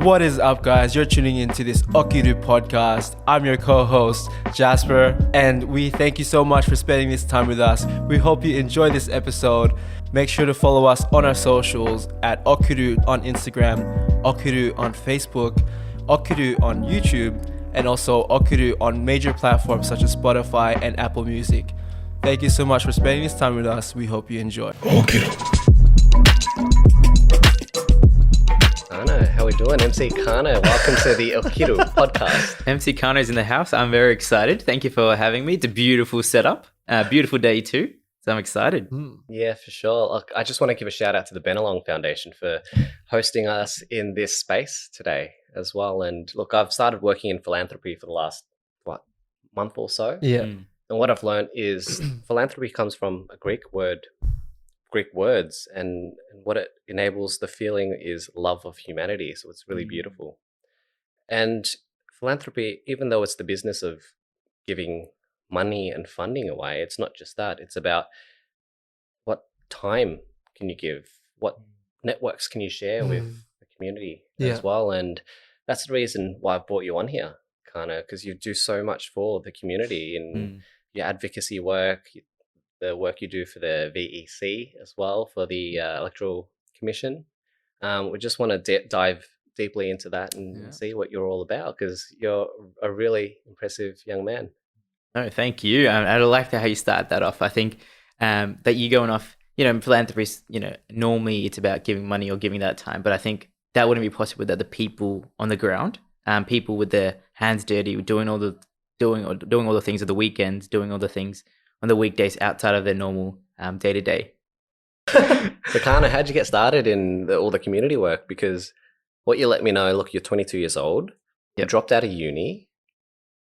What is up, guys? You're tuning into this Okiru podcast. I'm your co-host, Jasper, and we thank you so much for spending this time with us. We hope you enjoy this episode. Make sure to follow us on our socials at Okiru on Instagram, Okiru on Facebook, Okiru on YouTube, and also Okiru on major platforms such as Spotify and Apple Music. Thank you so much for spending this time with us. We hope you enjoy. Okiru. Kano, how we doing? MC Kano, welcome to the Okiru podcast. MC Kano's in the house. I'm very excited. Thank you for having me. It's a beautiful setup. Beautiful day too. So I'm excited. Yeah, for sure. Look, I just want to give a shout out to the Benelong Foundation for hosting us in this space today as well. And look, I've started working in philanthropy for the last, month or so. Yeah. And what I've learned is philanthropy comes from a Greek words, and what it enables the feeling is love of humanity. So it's really beautiful. And philanthropy, even though it's the business of giving money and funding away, it's not just that. It's about what time can you give, what networks can you share with the community as well. And that's the reason why I've brought you on here, Kano, because you do so much for the community in your advocacy work, the work you do for the VEC as well, for the Electoral Commission. We just want to dive deeply into that and see what you're all about, because you're a really impressive young man. Oh, thank you. I like how you start that off. I think that you going off, philanthropy, normally it's about giving money or giving that time. But I think that wouldn't be possible without the people on the ground, people with their hands dirty, doing all the things of the weekends, doing all the things on the weekdays outside of their normal day-to-day. So Kano, how'd you get started in all the community work? Because what you let me know, look, you're 22 years old, you dropped out of uni,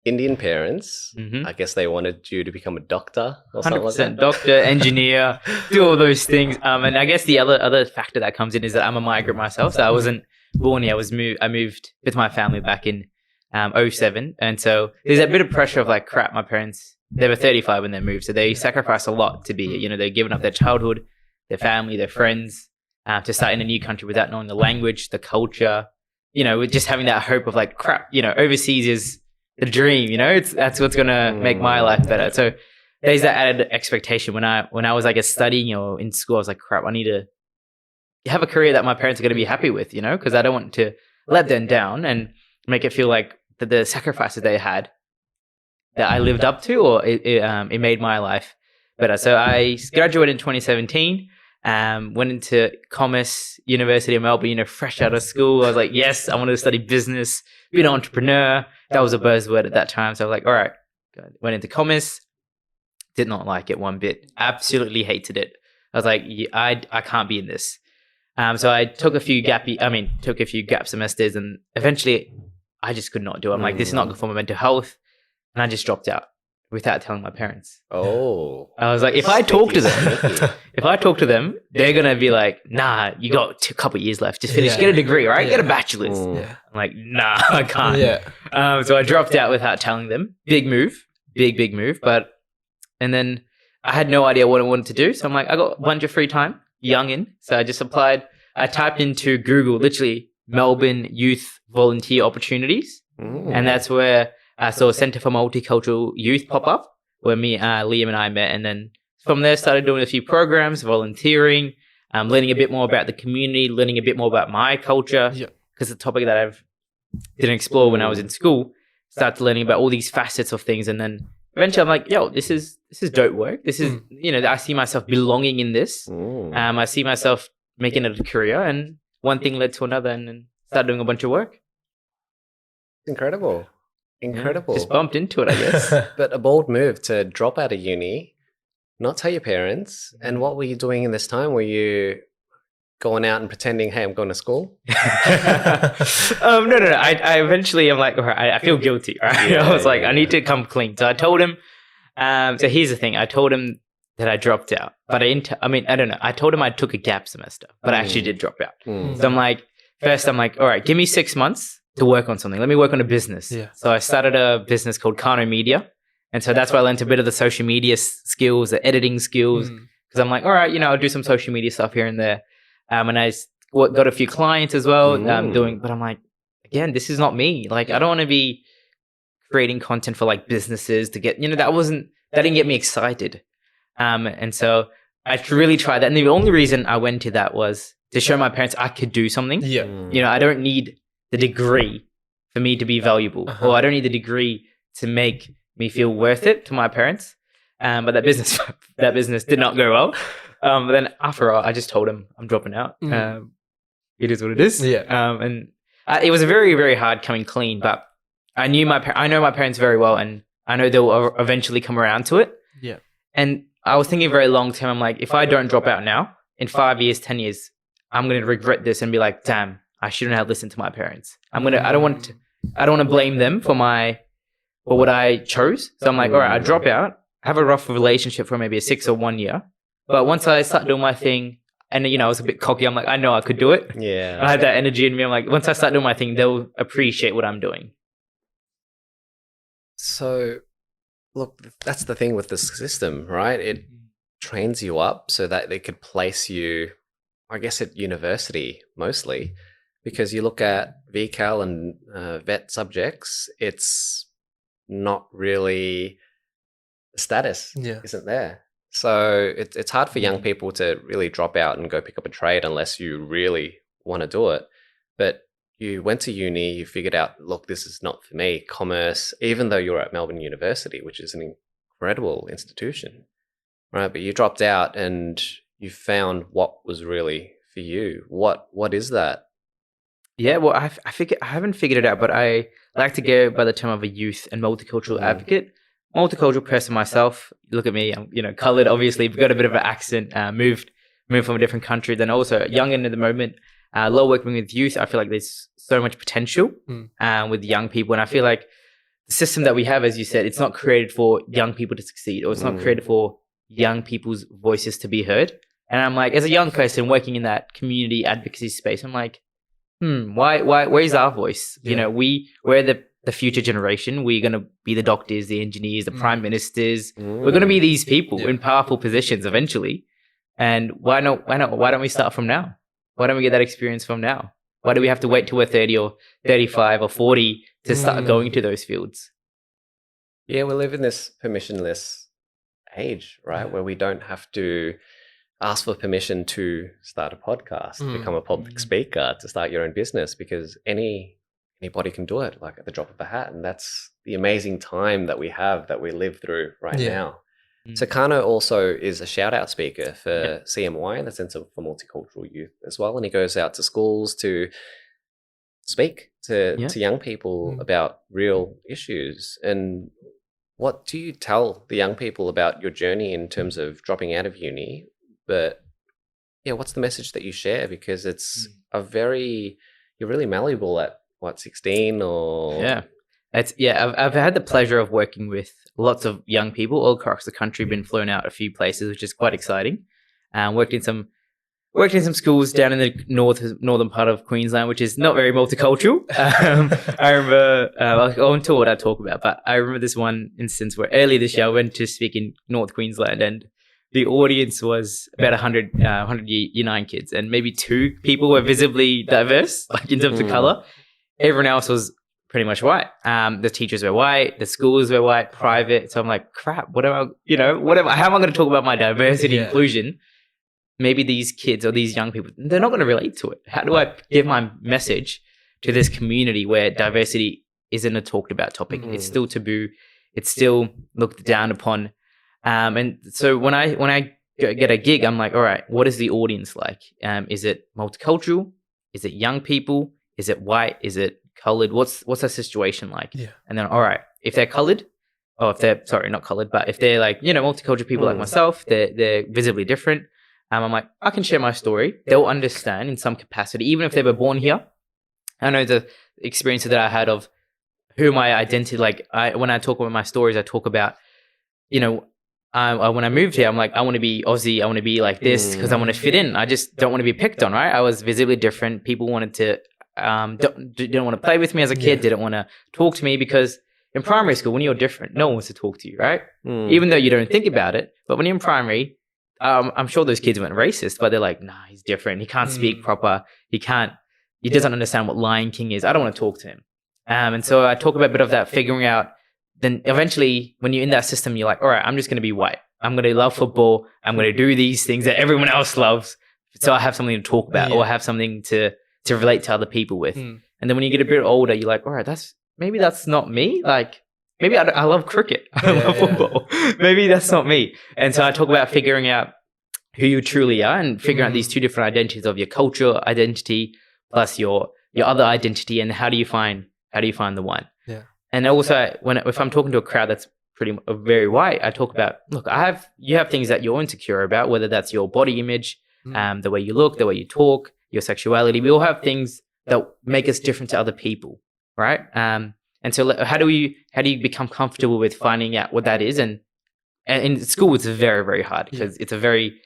Indian parents, I guess they wanted you to become a doctor or something like that. 100% doctor, engineer, do all those things. And I guess the other factor that comes in is that I'm a migrant myself. So I wasn't born here. I moved with my family back in 2007. And so there's a bit of pressure of like, crap, my parents, they were 35 when they moved. So they sacrificed a lot to be here. They're giving up their childhood, their family, their friends, to start in a new country without knowing the language, the culture, just having that hope of like, crap, overseas is the dream, that's what's going to make my life better. So there's that added expectation. When I was, I guess, studying or in school, I was like, crap, I need to have a career that my parents are going to be happy with, because I don't want to let them down and make it feel like that the sacrifices they had that I lived up to, or it made my life better. So I graduated in 2017, went into Commerce University of Melbourne, fresh out of school. I was like, yes, I wanted to study business, be an entrepreneur. That was a buzzword at that time. So I was like, all right, good. Went into commerce, did not like it one bit, absolutely hated it. I was like, I can't be in this. So I took a few gap semesters, and eventually I just could not do it. I'm like, this is not good for my mental health. And I just dropped out without telling my parents. Oh. I was like, if I talk to them, they're going to be like, nah, you got a couple of years left. Just finish, get a degree, right? Get a bachelor's. I'm like, nah, I can't. So I dropped out without telling them. Big move. And then I had no idea what I wanted to do. So I'm like, I got a bunch of free time, youngin. So I just applied. I typed into Google, literally, Melbourne Youth Volunteer Opportunities. And that's where I saw Centre for Multicultural Youth pop up, where Liem and I met. And then from there, started doing a few programs, volunteering, learning a bit more about the community, learning a bit more about my culture, because the topic that I didn't explore when I was in school. Started learning about all these facets of things. And then eventually I'm like, yo, this is dope work. This is, I see myself belonging in this. I see myself making it a career. And one thing led to another, and then started doing a bunch of work. Incredible. Just bumped into it, I guess. But a bold move to drop out of uni, not tell your parents. And what were you doing in this time? Were you going out and pretending, hey, I'm going to school? No. I eventually, I'm like, all right, I feel guilty, right? I was like, I need to come clean. So I told him, so here's the thing. I told him that I dropped out, but I don't know. I told him I took a gap semester, but I actually did drop out. So I'm like, all right, give me 6 months to work on something. Let me work on a business. So I started a business called Kano Media. And so that's where I learned a bit of the social media skills, the editing skills. Because I'm like, all right, I'll do some social media stuff here and there. And I got a few clients as well but I'm like, again, this is not me. Like, I don't want to be creating content for like businesses to get, that didn't get me excited. And so I really tried that. And the only reason I went to that was to show my parents I could do something. Yeah. I don't need the degree for me to be valuable, or I don't need the degree to make me feel worth it to my parents. But that business did not go well. But then after all, I just told him I'm dropping out. It is what it is. Yeah. And it was a very, very hard coming clean, but I know my parents very well, and I know they'll eventually come around to it. Yeah. And I was thinking very long term. I'm like, if I don't drop out now, in 5 years, 10 years, I'm going to regret this and be like, damn, I shouldn't have listened to my parents. I don't want to blame them for what I chose. So I'm like, all right, I drop out, have a rough relationship for maybe a 6 or 1 year. But once I start doing my thing, and I was a bit cocky, I'm like, I know I could do it. Yeah. I had that energy in me. I'm like, once I start doing my thing, they'll appreciate what I'm doing. So, look, that's the thing with this system, right? It trains you up so that they could place you, I guess, at university mostly, because you look at VCAL and vet subjects, it's not really, the status isn't there. So it's hard for young people to really drop out and go pick up a trade unless you really want to do it. But you went to uni, you figured out, look, this is not for me, commerce, even though you're at Melbourne University, which is an incredible institution, right? But you dropped out and you found what was really for you. What is that? Yeah, well, I haven't figured it out, but I like to go by the term of a youth and multicultural advocate. Multicultural person myself. Look at me, I'm colored, obviously, got a bit of an accent, moved from a different country, then also young in at the moment. Love working with youth. I feel like there's so much potential with young people, and I feel like the system that we have, as you said, it's not created for young people to succeed, or it's not created for young people's voices to be heard. And I'm like, as a young person working in that community advocacy space, I'm like, why where's our voice? Yeah. We're the future generation. We're going to be the doctors, the engineers, the prime ministers. We're going to be these people in powerful positions eventually. And why don't we start from now? Why don't we get that experience from now? Why do we have to wait till we're 30 or 35 or 40 to start going to those fields? Yeah, we live in this permissionless age, right? Where we don't have to ask for permission to start a podcast, become a public speaker, to start your own business, because anybody can do it, like at the drop of a hat. And that's the amazing time that we have, that we live through right now. So Kano also is a shout out speaker for CMY, the Centre for Multicultural Youth as well. And he goes out to schools to speak to young people about real issues. And what do you tell the young people about your journey in terms of dropping out of uni? But what's the message that you share? Because it's you're really malleable at 16 or... I've had the pleasure of working with lots of young people all across the country, been flown out a few places, which is quite exciting. Worked in some schools down in the northern part of Queensland, which is not very multicultural. I remember, I'll go into what I talk about, but I remember this one instance where early this year I went to speak in North Queensland, and the audience was about 100 year 9 kids, and maybe 2 people were visibly diverse, like in terms of color. Everyone else was pretty much white. The teachers were white, the schools were white, private. So I'm like, crap, how am I going to talk about my diversity inclusion? Maybe these kids or these young people, they're not going to relate to it. How do I give my message to this community where diversity isn't a talked about topic? It's still taboo. It's still looked down upon. And so when I get a gig, I'm like, all right, what is the audience like? Is it multicultural? Is it young people? Is it white? Is it colored? What's the situation like? And then, all right, if they're colored, or if they're, sorry, not colored, but if they're like, multicultural people like myself, they're visibly different. I'm like, I can share my story. They'll understand in some capacity, even if they were born here. I know the experiences that I had of who my identity, like when I talk about my stories, I talk about, when I moved here, I'm like, I want to be Aussie. I want to be like this because I want to fit in. I just don't want to be picked on, right? I was visibly different. People wanted to, didn't want to play with me as a kid, didn't want to talk to me, because in primary school, when you're different, no one wants to talk to you, right? Even though you don't think about it. But when you're in primary, I'm sure those kids weren't racist, but they're like, nah, he's different. He can't speak proper. He can't, he doesn't understand what Lion King is. I don't want to talk to him. And so I talk about a bit of that, figuring out. Then eventually, when you're in that system, you're like, all right, I'm just going to be white. I'm going to love football. I'm going to do these things that everyone else loves. So I have something to talk about, or have something to relate to other people with. And then when you get a bit older, you're like, all right, maybe that's not me. Like, maybe I love cricket. I love football. Maybe that's not me. And so I talk about figuring out who you truly are and figuring out these two different identities of your cultural identity plus your other identity, and how do you find the one? Yeah. And also, if I'm talking to a crowd that's very white, I talk about, look, you have things that you're insecure about, whether that's your body image, the way you look, the way you talk, your sexuality. We all have things that make us different to other people, right? And so how do you become comfortable with finding out what that is? And in school, it's very, very hard because it's a very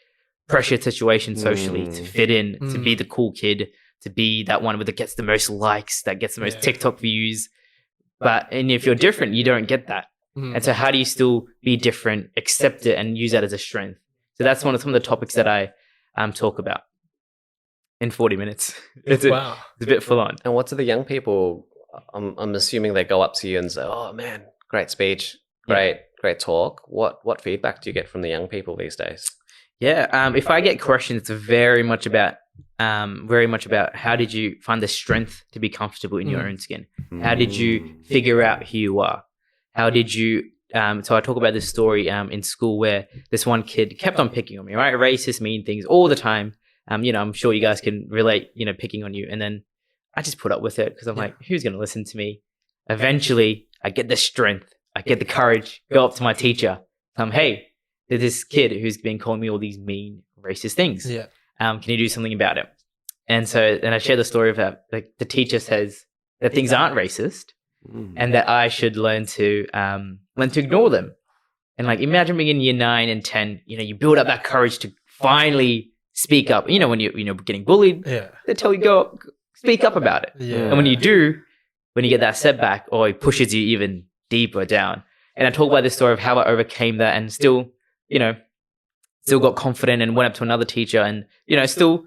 pressured situation socially to fit in, to be the cool kid, to be that one that gets the most likes, that gets the most TikTok views. And if you're different, you don't get that. And so how do you still be different, accept it, and use that as a strength? So that's some of the topics that I talk about in 40 minutes. It's a bit full on. And what do the young people, I'm assuming they go up to you and say, oh man, great speech, great talk. What feedback do you get from the young people these days? Yeah, if I get questions, it's very much about how did you find the strength to be comfortable in your own skin? How did you figure out who you are? How did you? So I talk about this story in school where this one kid kept on picking on me, right? Racist, mean things all the time. I'm sure you guys can relate, picking on you. And then I just put up with it because I'm like, who's going to listen to me? Eventually, I get the strength, I get the courage, go up to my teacher. Hey, there's this kid who's been calling me all these mean, racist things. Yeah. Can you do something about it? And so then I share the story of that. Like, the teacher says that things aren't racist and that I should learn to ignore them. And like, imagine being in year 9 and 10, you build up that courage to finally speak up. When you're getting bullied, they tell you go speak up about it. Yeah. And when you do, when you get that setback, or it pushes you even deeper down. And I talk about this story of how I overcame that and still got confident and went up to another teacher and, still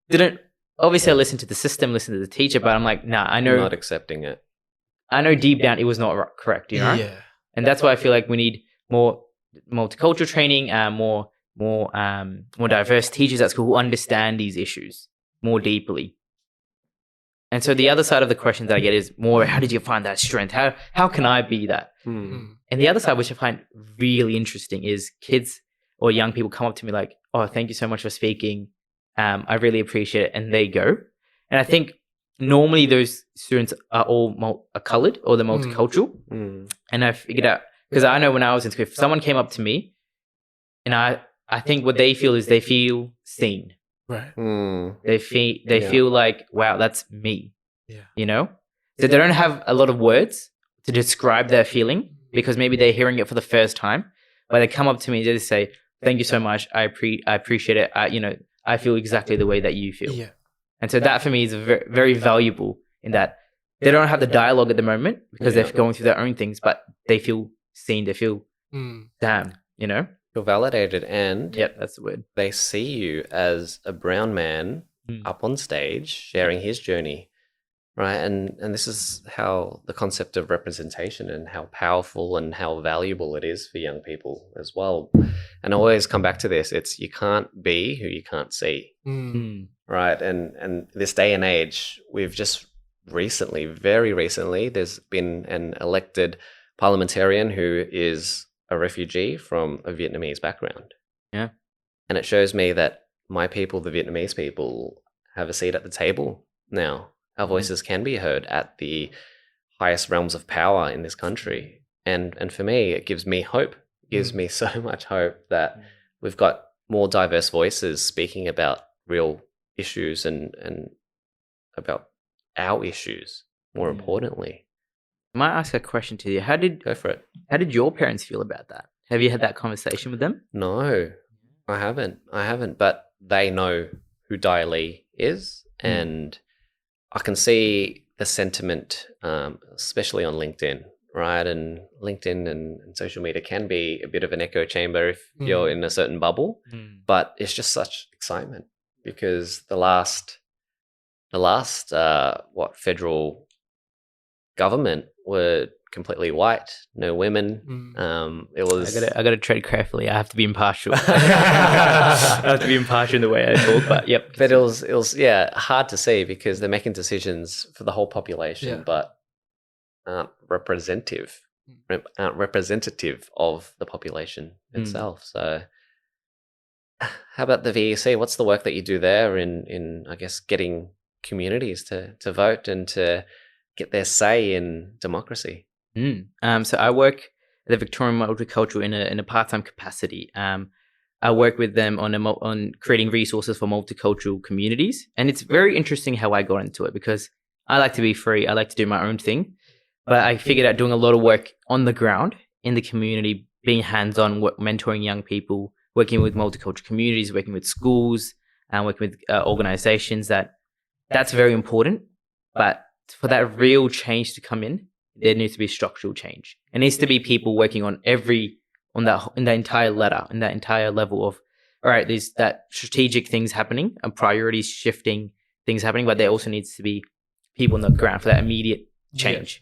didn't, obviously I listened to the system, listened to the teacher, but I'm like, nah, I know. Not accepting it. I know deep down it was not correct, Yeah. And that's why I feel like we need more multicultural training, more diverse teachers at school who understand these issues more deeply. And so the other side of the questions that I get is more, how did you find that strength? How can I be that? And the other side, which I find really interesting, is kids or young people come up to me like, oh, thank you so much for speaking. I really appreciate it. And they go. And I think normally those students are all colored or they're multicultural. And I figured out, because I know when I was in school, if someone came up to me and I think what they feel is they feel seen. Right. They feel like, wow, that's me. Yeah. So they don't have a lot of words to describe their feeling because maybe they're hearing it for the first time. But they come up to me and they just say, thank you so much. I appreciate it. I feel exactly the way that you feel. Yeah. And so that for me is very, very valuable in that they don't have the dialogue at the moment because they're going through their own things, but they feel seen. They feel, damn, Feel validated, and that's the word. They see you as a brown man up on stage sharing his journey, right? And this is how the concept of representation and how powerful and how valuable it is for young people as well. And I always come back to this: it's you can't be who you can't see, right? And this day and age, we've just very recently, there's been an elected parliamentarian who is a refugee from a Vietnamese background. Yeah. And it shows me that my people, the Vietnamese people, have a seat at the table now. Our voices can be heard at the highest realms of power in this country. And for me, it gives me hope. It gives me so much hope that we've got more diverse voices speaking about real issues and about our issues, more importantly. I might ask a question to you. Go for it. How did your parents feel about that? Have you had that conversation with them? No, I haven't. But they know who Dai Li is, and I can see the sentiment, especially on LinkedIn, right? And LinkedIn and social media can be a bit of an echo chamber if you're in a certain bubble, but it's just such excitement because the last the last federal government were completely white, no women. It was. I gotta tread carefully. I have to be impartial. I have to be impartial in the way I talk. But yep. But it was hard to see because they're making decisions for the whole population, but aren't representative of the population itself. So, how about the VEC? What's the work that you do there in I guess getting communities to vote and to get their say in democracy? So I work at the Victorian Multicultural in a part-time capacity. I work with them on creating resources for multicultural communities, and it's very interesting how I got into it because I like to be free. I like to do my own thing, but I figured out doing a lot of work on the ground in the community, being hands-on, mentoring young people, working with multicultural communities, working with schools, and working with organizations. That's very important, but for that real change to come in, there needs to be structural change. It needs to be people working in that entire ladder, in that entire level of, all right, there's that strategic things happening and priorities shifting things happening, but there also needs to be people on the ground for that immediate change.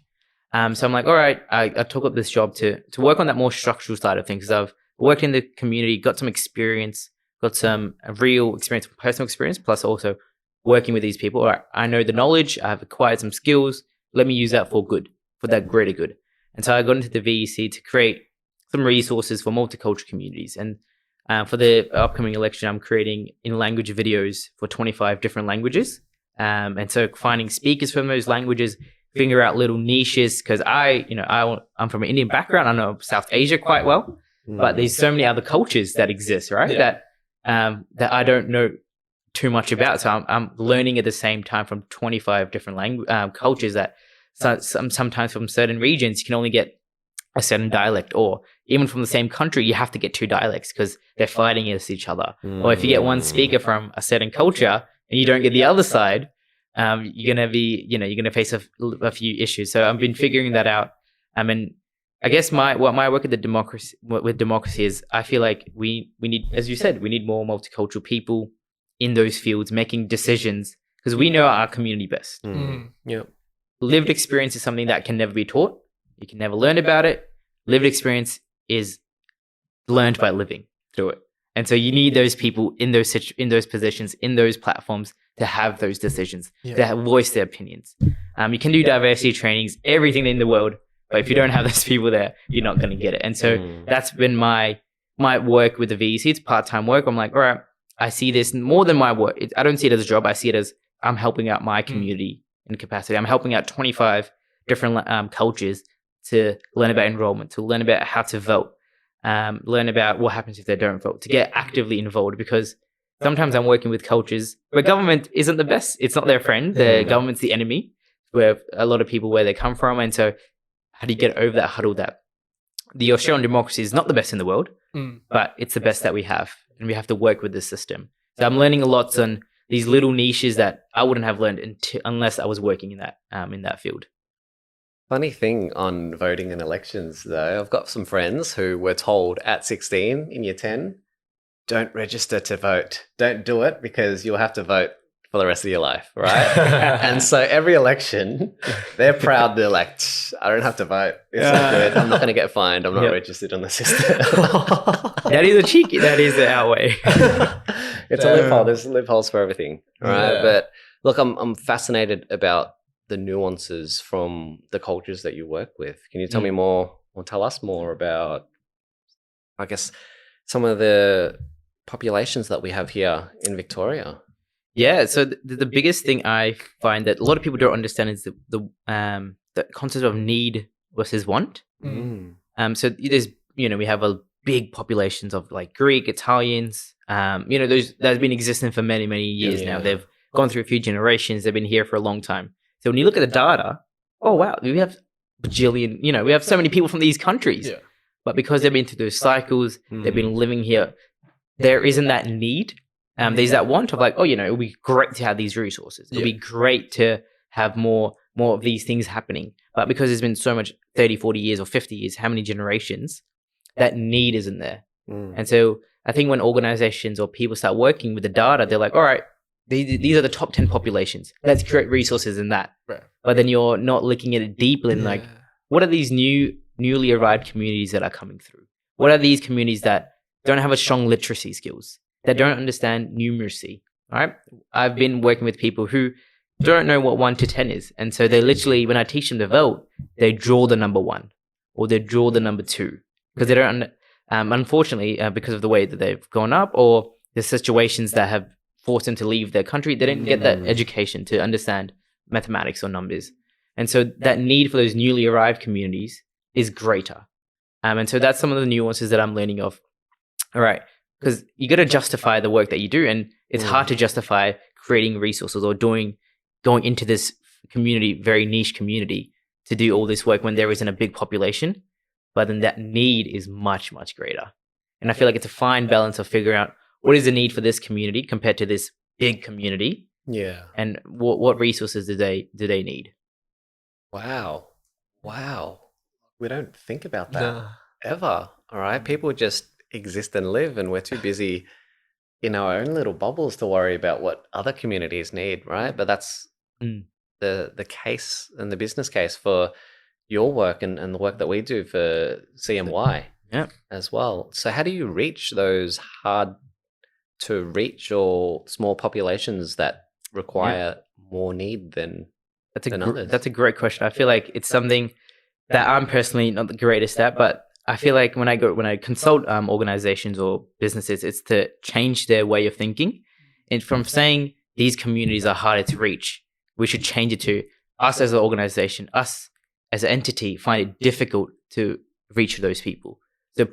So I'm like, all right, I took up this job to work on that more structural side of things because I've worked in the community, got some experience, got some real experience, personal experience, plus also working with these people. All right, I know the knowledge, I've acquired some skills, let me use that for good. For that greater good. And so I got into the VEC to create some resources for multicultural communities. And for the upcoming election, I'm creating in-language videos for 25 different languages. And so finding speakers from those languages, figure out little niches, because I'm from an Indian background. I know South Asia quite well, but there's so many other cultures that exist, right? That I don't know too much about. So I'm learning at the same time from 25 different cultures that sometimes from certain regions, you can only get a certain dialect, or even from the same country, you have to get two dialects because they're fighting against each other. Or if you get one speaker from a certain culture and you don't get the other side, you're going to face a few issues. So I've been figuring that out. And I guess my work with democracy is, I feel like we need, as you said, we need more multicultural people in those fields making decisions because we know our community best. Yep. Lived experience is something that can never be taught. You can never learn about it. Lived experience is learned by living through it. And so you need those people in those positions, in those platforms to have those decisions, to voice their opinions. You can do diversity trainings, everything in the world, but if you don't have those people there, you're not going to get it. And so that's been my work with the VEC. It's part-time work. I'm like, all right, I see this more than my work. I don't see it as a job. I see it as I'm helping out my community in capacity. I'm helping out 25 different cultures to learn about enrollment, to learn about how to vote, learn about what happens if they don't vote, to get actively involved, because sometimes I'm working with cultures where government isn't the best. It's not their friend. The government's the enemy, where a lot of people where they come from. And so how do you get over that huddle that the Australian democracy is not the best in the world, but it's the best that we have, and we have to work with the system. So I'm learning a lot on these little niches that I wouldn't have learned unless I was working in that field. Funny thing on voting in elections, though, I've got some friends who were told at 16 in year 10, don't register to vote. Don't do it because you'll have to vote for the rest of your life, right? And so every election, they're proud. They're like, I don't have to vote. It's not good. I'm not going to get fined. I'm not registered on the system. That is the outweigh. It's a loophole. There's loopholes for everything, right? Yeah. But look, I'm fascinated about the nuances from the cultures that you work with. Can you tell me more, or tell us more about, I guess, some of the populations that we have here in Victoria? Yeah, so the biggest thing I find that a lot of people don't understand is the concept of need versus want. So there's, we have a big populations of like Greek, Italians, that's been existing for many, many years now. They've gone through a few generations. They've been here for a long time. So when you look at the data, oh wow, we have bajillion, we have so many people from these countries. Yeah. But because they've been through those cycles, they've been living here, there isn't that need. There's that want of like, it would be great to have these resources. It would be great to have more of these things happening. But because there's been so much 30, 40 years or 50 years, how many generations, that need isn't there. And so I think when organizations or people start working with the data, they're like, all right, these are the top 10 populations. Let's create resources in that. Right. But then you're not looking at it deeply and like, what are these newly arrived communities that are coming through? What are these communities that don't have a strong literacy skills, that don't understand numeracy, right? I've been working with people who don't know what 1 to 10 is. And so they literally, when I teach them to vote, they draw the number 1 or they draw the number 2 because they don't, unfortunately, because of the way that they've grown up or the situations that have forced them to leave their country, they didn't get that education to understand mathematics or numbers. And so that need for those newly arrived communities is greater. And so that's some of the nuances that I'm learning of. All right. Because you got to justify the work that you do. And it's hard to justify creating resources or going into this community, very niche community, to do all this work when there isn't a big population. But then that need is much, much greater. And I feel like it's a fine balance of figuring out what is the need for this community compared to this big community. Yeah. And what resources do they need? Wow. We don't think about that ever. All right. People just exist and live, and we're too busy in our own little bubbles to worry about what other communities need, right? But that's the case and the business case for your work and the work that we do for CMY as well. So how do you reach those hard to reach or small populations that require more need than others? That's a great question. I feel like it's something that I'm personally not the greatest at, but I feel like when I consult organizations or businesses, it's to change their way of thinking. And from saying these communities are harder to reach, we should change it to us as an organization, us as an entity find it difficult to reach those people. So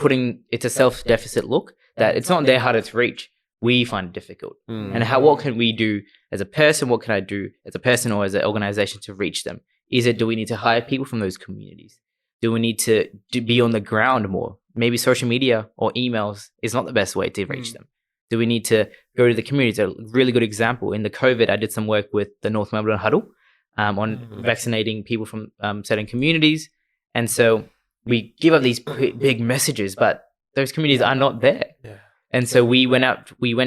it's a self-deficit look that it's not they're harder to reach. We find it difficult. And what can we do as a person? What can I do as a person or as an organization to reach them? Do we need to hire people from those communities? Do we need to be on the ground more? Maybe social media or emails is not the best way to reach them. Do we need to go to the communities? A really good example, in the COVID, I did some work with the North Melbourne Huddle on vaccinating people from certain communities. And so we give up these big messages, but those communities are not there. Yeah. And so we went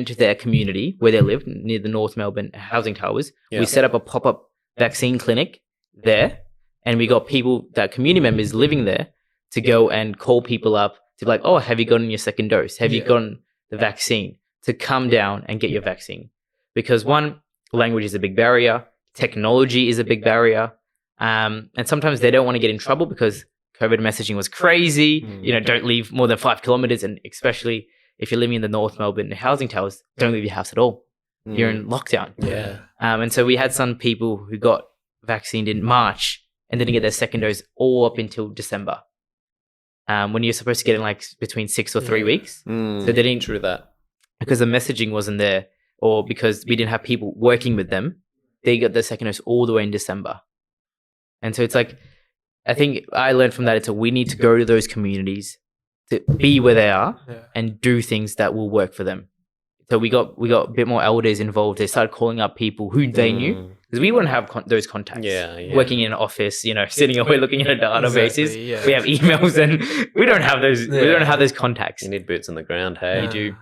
to their community where they lived near the North Melbourne housing towers. Yeah. We set up a pop-up vaccine clinic there. And we got community members living there to go and call people up to be like, oh, have you gotten your second dose? Have you gotten the vaccine? To come down and get your vaccine. Because one, language is a big barrier. Technology is a big barrier. And sometimes they don't want to get in trouble because COVID messaging was crazy. Don't leave more than 5 kilometers. And especially if you're living in the North Melbourne housing towers, don't leave your house at all. You're in lockdown. Yeah. And so we had some people who got vaccinated in March and didn't get their second dose all up until December, when you're supposed to get in like between 6 or 3 weeks. So they didn't. True that. Because the messaging wasn't there, or because we didn't have people working with them, they got their second dose all the way in December. And so it's like, I think I learned from that, we need to go to those communities to be where they are and do things that will work for them. So we got a bit more elders involved. They started calling up people who they knew, because we wouldn't have those contacts. Working in an office, sitting away looking at a databases. We have emails, and we don't have those. We don't have those contacts. You need boots on the ground. Hey, you do.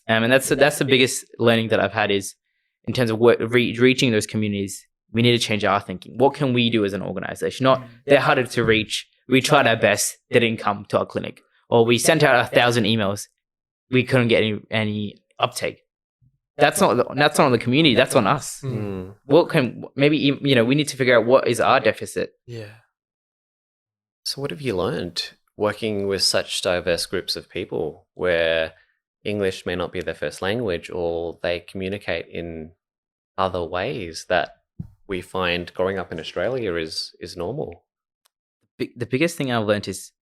And that's the biggest learning that I've had is in terms of reaching those communities. We need to change our thinking. What can we do as an organization? Not they're harder to reach. We tried our best. They didn't come to our clinic, or we sent out 1,000 emails. We couldn't get any uptake. That's not on the community. That's on us. What can we need to figure out what is our deficit. Yeah. So what have you learned working with such diverse groups of people where English may not be their first language, or they communicate in other ways that we find growing up in Australia is normal? The biggest thing I've learned is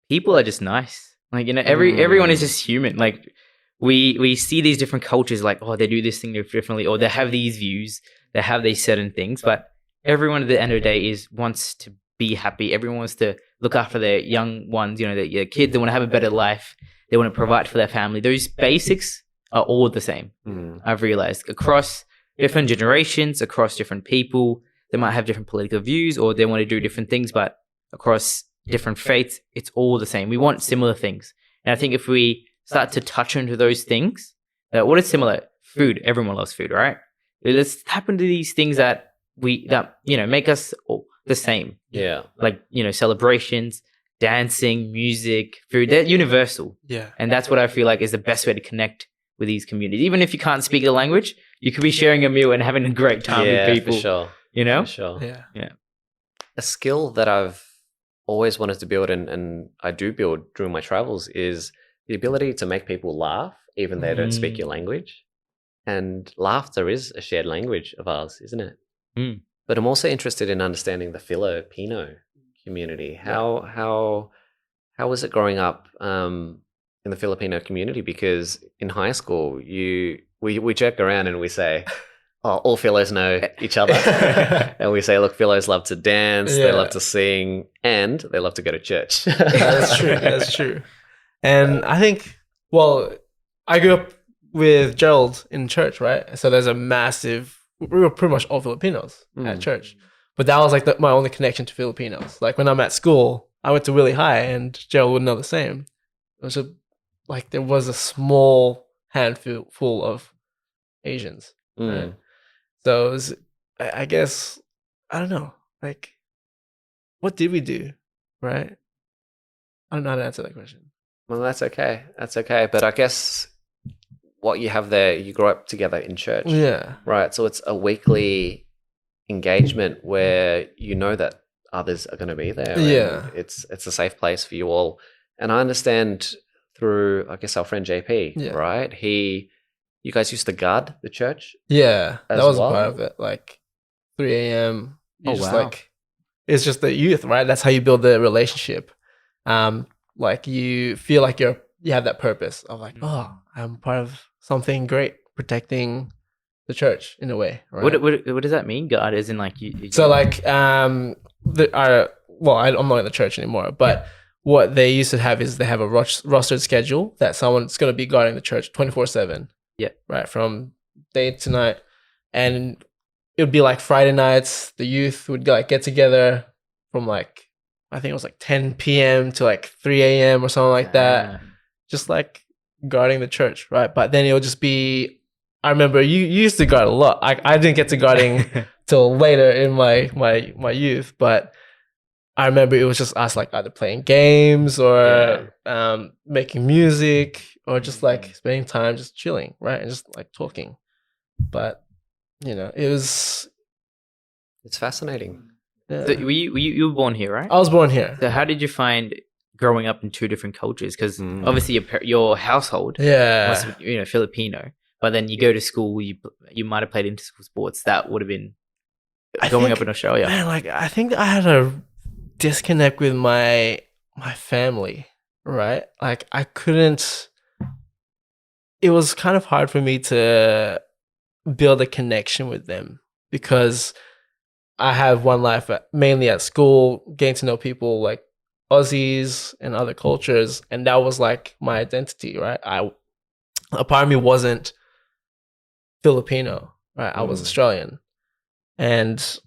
people are just nice. Like, everyone is just human. Like, we see these different cultures, like, oh, they do this thing differently, or they have these views, they have these certain things, but everyone at the end of the day wants to be happy. Everyone wants to look after their young ones, their kids. They want to have a better life. They want to provide for their family. Those basics are all the same. I've realized across different generations, across different people, they might have different political views, or they want to do different things, but across different faiths, it's all the same. We want similar things. And I think if we start to touch into those things, what is similar? Food. Everyone loves food, right? Let's tap into these things that make us all the same. Yeah. Like, celebrations, dancing, music, food, they're universal. Yeah. And that's what I feel like is the best way to connect with these communities. Even if you can't speak the language, you could be sharing a meal and having a great time with people. For sure. For sure. Yeah. A skill that I've always wanted to build and I do build during my travels is the ability to make people laugh, even they don't speak your language. And laughter is a shared language of ours, isn't it? But I'm also interested in understanding the Filipino community. How was it growing up in the Filipino community? Because in high school, we joke around and we say, "Oh, all Philos know each other," and we say, "Look, Philos love to dance, they love to sing, and they love to go to church." That's true. That's true. And I think, I grew up with Gerald in church, right? So there's we were pretty much all Filipinos at church. But that was like my only connection to Filipinos. Like when I'm at school, I went to Willie High and Gerald would know the same. It was there was a small handful of Asians. Right? So it was, I guess, I don't know, like, what did we do, right? I don't know how to answer that question. Well, that's okay. That's okay. But I guess what you have there, you grow up together in church. Yeah. Right. So it's a weekly engagement where you know that others are going to be there. Yeah. It's a safe place for you all. And I understand through, I guess, our friend JP, right? You guys used to guard the church? Yeah. That was well? a part of it. Like 3 a.m. Wow. It's just the youth, right? That's how you build the relationship. Like you feel like you have that purpose of like, oh, I'm part of something great, protecting the church in a way. Right? What does that mean? God, as in like you So like I'm not in the church anymore, but what they used to have is they have a rostered schedule that someone's going to be guarding the church 24/7. Yeah. Right, from day to night, and it would be like Friday nights. The youth would get together from like, I think it was like 10 p.m. to like 3 a.m. or something like that, just like guarding the church, right? But then it would just be, I remember you used to guard a lot. I didn't get to guarding till later in my youth, but I remember it was just us like either playing games or making music or just like spending time just chilling, right? And just like talking. But, it's fascinating. Yeah. So you were born here, right? I was born here. So how did you find growing up in two different cultures? Because obviously your household was Filipino, but then you go to school, you might have played inter-school sports. That would have been growing up in Australia. Man, I think I had a disconnect with my family, right? Like I couldn't. It was kind of hard for me to build a connection with them because I have one life mainly at school, getting to know people like Aussies and other cultures, and that was like my identity, right? A part of me wasn't Filipino, right? I was Australian, and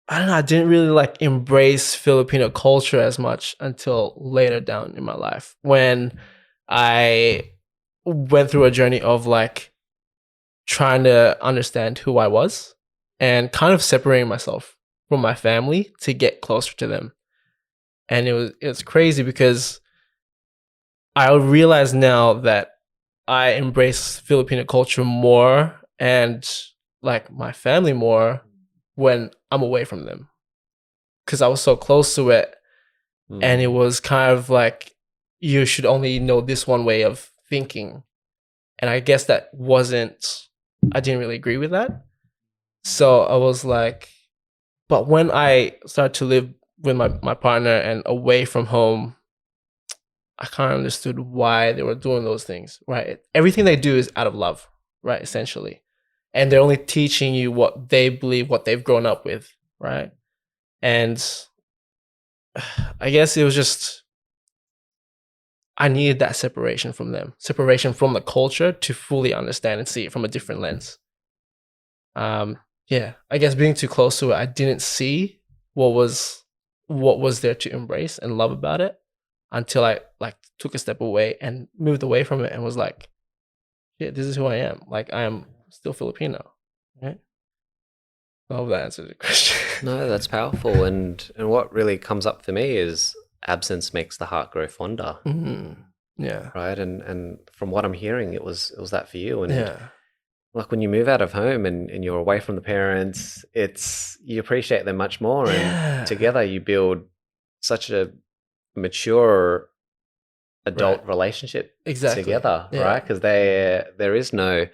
I don't know, I didn't really like embrace Filipino culture as much until later down in my life when I went through a journey of like trying to understand who I was and kind of separating myself from my family to get closer to them. And it was crazy because I realize now that I embrace Filipino culture more and like my family more when I'm away from them, because I was so close to it. And it was kind of like, you should only know this one way of thinking. And I guess I didn't really agree with that. So I was like, but when I started to live with my partner and away from home, I kind of understood why they were doing those things, right? Everything they do is out of love, right? Essentially. And they're only teaching you what they believe, what they've grown up with, right? And I guess it was just, I needed that separation from them, separation from the culture to fully understand and see it from a different lens. I guess being too close to it, I didn't see what was there to embrace and love about it until I like took a step away and moved away from it and was like, shit, this is who I am. Like I am still Filipino. Right? I hope that answers the question. No, that's powerful. And what really comes up for me is absence makes the heart grow fonder. Yeah. Right. And from what I'm hearing, it was that for you. And Yeah. like when you move out of home and you're away from the parents, you appreciate them much more. And together you build such a mature adult relationship together, right? Because there is no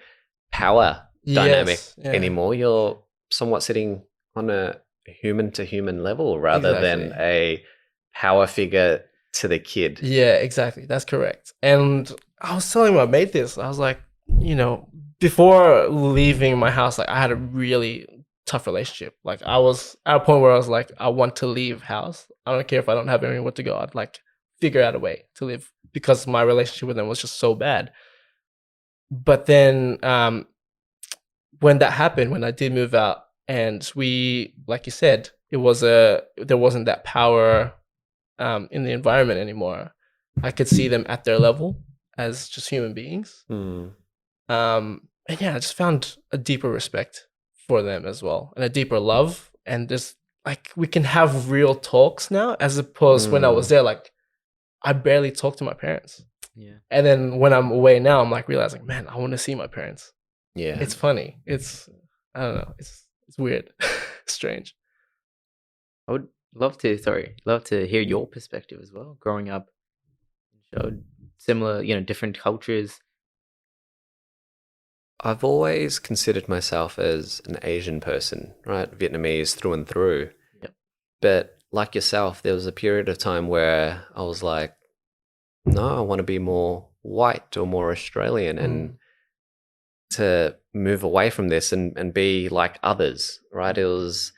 power dynamic anymore. You're somewhat sitting on a human to human level rather than a power figure to the kid. Yeah, exactly. That's correct. And I was telling my mate this. I was like, before leaving my house, like I had a really tough relationship. Like I was at a point where I was like, I want to leave house. I don't care if I don't have anywhere to go. I'd like figure out a way to live because my relationship with them was just so bad. But then when that happened, when I did move out, and we, like you said, there wasn't that power in the environment anymore. I could see them at their level as just human beings. And yeah, I just found a deeper respect for them as well, and a deeper love. And just like we can have real talks now, as opposed when I was there, like I barely talk to my parents. Yeah. And then when I'm away now, I'm like realizing, man, I want to see my parents. Yeah. It's funny. I don't know. It's weird, strange. I would love to hear your perspective as well. Growing up, showed similar, different cultures. I've always considered myself as an Asian person, right? Vietnamese through and through. Yep. But like yourself, there was a period of time where I was like, no, I want to be more white or more Australian and to move away from this and be like others, right? And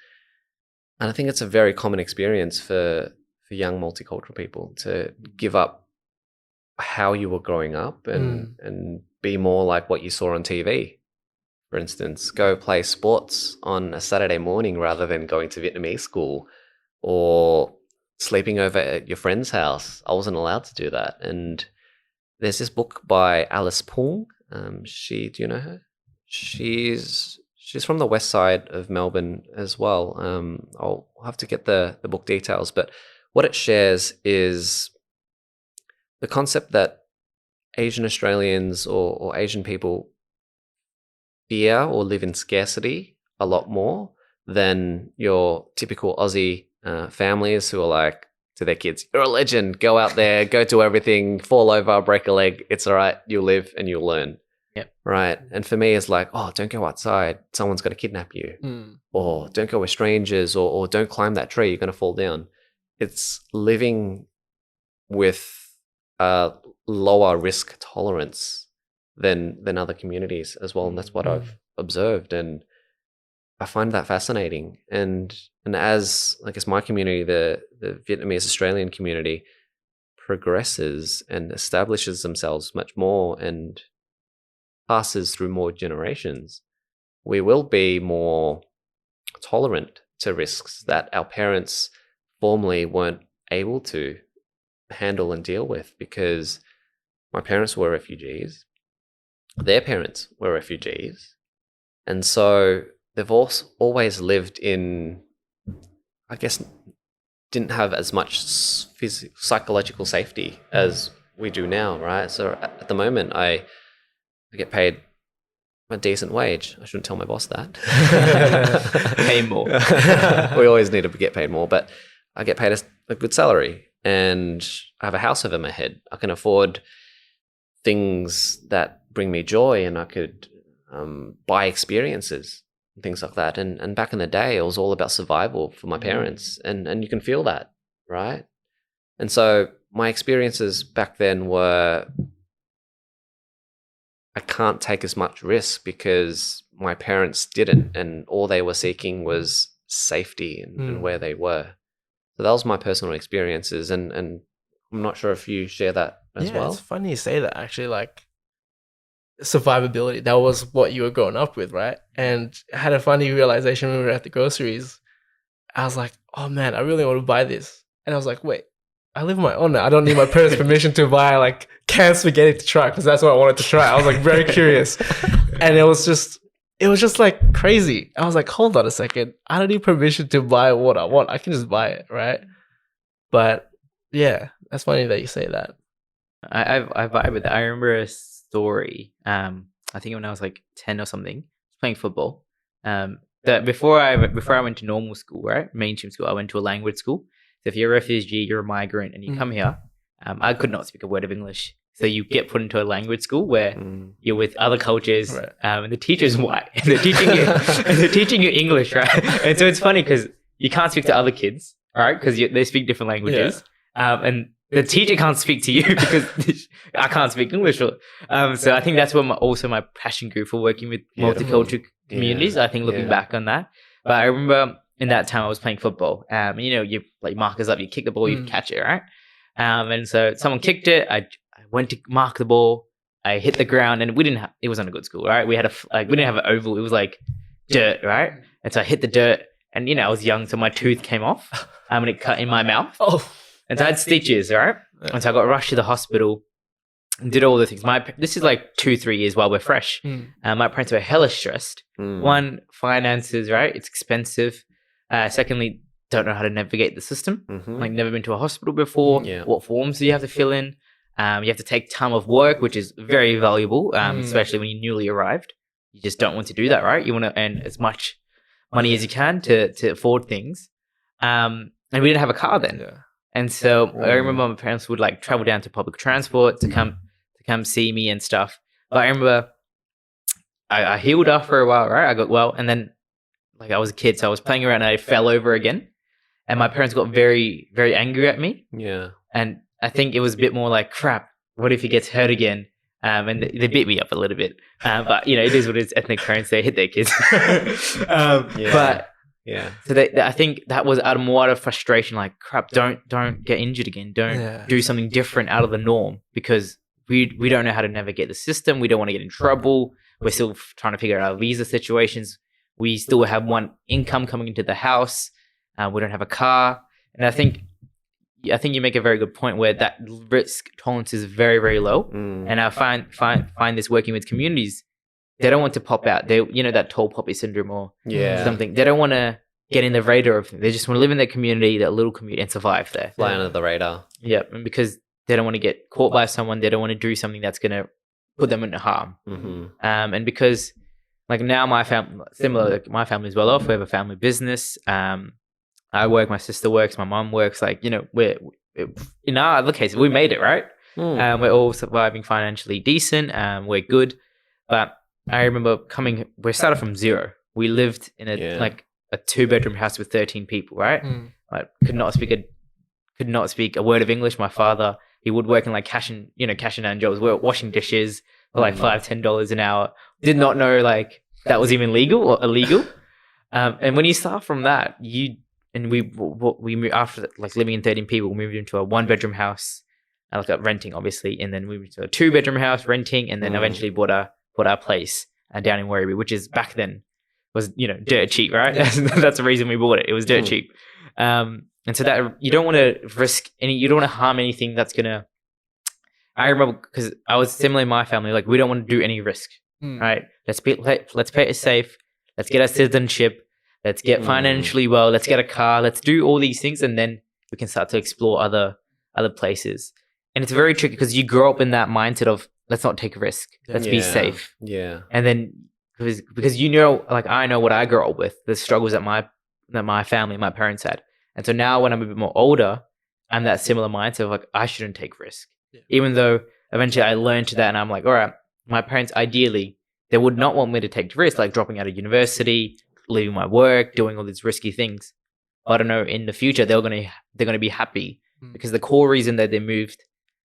I think it's a very common experience for young multicultural people to give up how you were growing up and be more like what you saw on TV. For instance, go play sports on a Saturday morning rather than going to Vietnamese school or sleeping over at your friend's house. I wasn't allowed to do that. And there's this book by Alice Pung. Do you know her? She's from the west side of Melbourne as well. I'll have to get the book details, but what it shares is the concept that Asian Australians or Asian people fear or live in scarcity a lot more than your typical Aussie families who are like to their kids, you're a legend, go out there, go do everything, fall over, break a leg, it's all right, you'll live and you'll learn. Yep. Right. And for me, it's like, oh, don't go outside, someone's going to kidnap you. Or don't go with strangers, or don't climb that tree, you're going to fall down. It's living with a lower risk tolerance than other communities as well. And that's what I've observed. And I find that fascinating. And as I guess my community, the Vietnamese Australian community, progresses and establishes themselves much more and passes through more generations, we will be more tolerant to risks that our parents formerly weren't able to handle and deal with, because my parents were refugees, their parents were refugees, and so they've also always lived in, I guess, didn't have as much psychological safety as we do now, right? So at the moment, I get paid a decent wage. I shouldn't tell my boss that. Pay more. We always need to get paid more, but I get paid a good salary and I have a house over my head. I can afford things that bring me joy, and I could buy experiences and things like that. And back in the day, it was all about survival for my parents, and you can feel that, right? And so my experiences back then were, I can't take as much risk because my parents didn't, and all they were seeking was safety and where they were. So that was my personal experiences, and I'm not sure if you share that as well. It's funny you say that, actually. Like, survivability, that was what you were growing up with, right? And I had a funny realization when we were at the groceries. I was like, oh man, I really want to buy this. And I was like, wait, I live on my own now. I don't need my parents' permission to buy like canned spaghetti to try, because that's what I wanted to try. I was like very curious. And it it was just like crazy. I was like, hold on a second. I don't need permission to buy what I want. I can just buy it, right? But yeah, that's funny that you say that. I vibe with that. I remember a story. I think when I was like 10 or something, playing football. That before I went to normal school, right, mainstream school, I went to a language school. So if you're a refugee, you're a migrant, and you come here, I could not speak a word of English. So you get put into a language school where you're with other cultures, Right. and the teacher's white, and they're teaching you English, right? And so it's funny because you can't speak to other kids, right? Because they speak different languages, and the teacher can't speak to you because I can't speak English. So I think that's where also my passion grew for working with multicultural communities. I think looking back on that, but I remember in that time I was playing football. You like markers up, you kick the ball, you catch it, right? And so someone kicked it. I went to mark the ball. I hit the ground, and it wasn't a good school, right? We didn't have an oval. It was like dirt, right? And so I hit the dirt, and I was young, so my tooth came off, and it cut in my mouth. Oh. And so I had stitches, right? And so I got rushed to the hospital and did all the things. This is like 2-3 years while we're fresh. My parents were hella stressed. One, finances, right? It's expensive. Secondly, don't know how to navigate the system. Like never been to a hospital before. What forms do you have to fill in? You have to take time off work, which is very valuable, especially when you're newly arrived. You just don't want to do that, right? You want to earn as much money as you can to afford things. And we didn't have a car then. Yeah. And so I remember my parents would like travel down to public transport to come see me and stuff. But I remember I healed after a while, right? I got well, and then like I was a kid, so I was playing around and I fell over again. And my parents got very, very angry at me. Yeah. And I think it was a bit more like, crap, what if he gets hurt again? And they beat me up a little bit. But it is what it is. Ethnic parents, they hit their kids. But yeah. So I think that was out of frustration, like, crap, don't get injured again. Don't do something different out of the norm, because we don't know how to navigate the system. We don't want to get in trouble. We're still trying to figure out our visa situations. We still have one income coming into the house. We don't have a car. And I think you make a very good point where that risk tolerance is very, very low. And I find this working with communities. They don't want to pop out. They, that tall poppy syndrome or something. They don't want to get in the radar of things. They just want to live in their community, that little community, and survive there. Fly under the radar. Yeah, and because they don't want to get caught by someone. They don't want to do something that's going to put them into harm. And because, like, now my family, similar, like, my family is well off. We have a family business. I work, my sister works, my mom works. Like, we're in our other cases, we made it, right? We're all surviving financially decent. We're good, but I remember we started from zero. We lived in a 2-bedroom house with 13 people, right? I could not speak a word of English. My father, he would work in like cash and hand jobs. We were washing dishes for like $5-10 an hour. Did not know like that was even legal or illegal. And when you start from that, we moved after like living in 13 people, we moved into a 1-bedroom house, like renting obviously, and then we moved to a 2-bedroom house renting, and then eventually bought our place down in Werribee, which is back then was dirt cheap, right? That's the reason we bought it. It was dirt cheap, and so that you don't want to risk you don't want to harm anything that's gonna. I remember because I was similar in my family, like we don't want to do any risk, right? Let's play it safe. Let's get our citizenship. Let's get financially well. Let's get a car. Let's do all these things, and then we can start to explore other places. And it's very tricky because you grow up in that mindset of let's not take a risk. Let's be safe. Yeah. And then because like I know what I grew up with, the struggles that my family, my parents had. And so now when I'm a bit more older, I'm that similar mindset of like I shouldn't take risk. Yeah. Even though eventually I learned that, and I'm like, all right, my parents ideally they would not want me to take risk, like dropping out of university, leaving my work, doing all these risky things. But I don't know, in the future they're gonna be happy because the core reason that they moved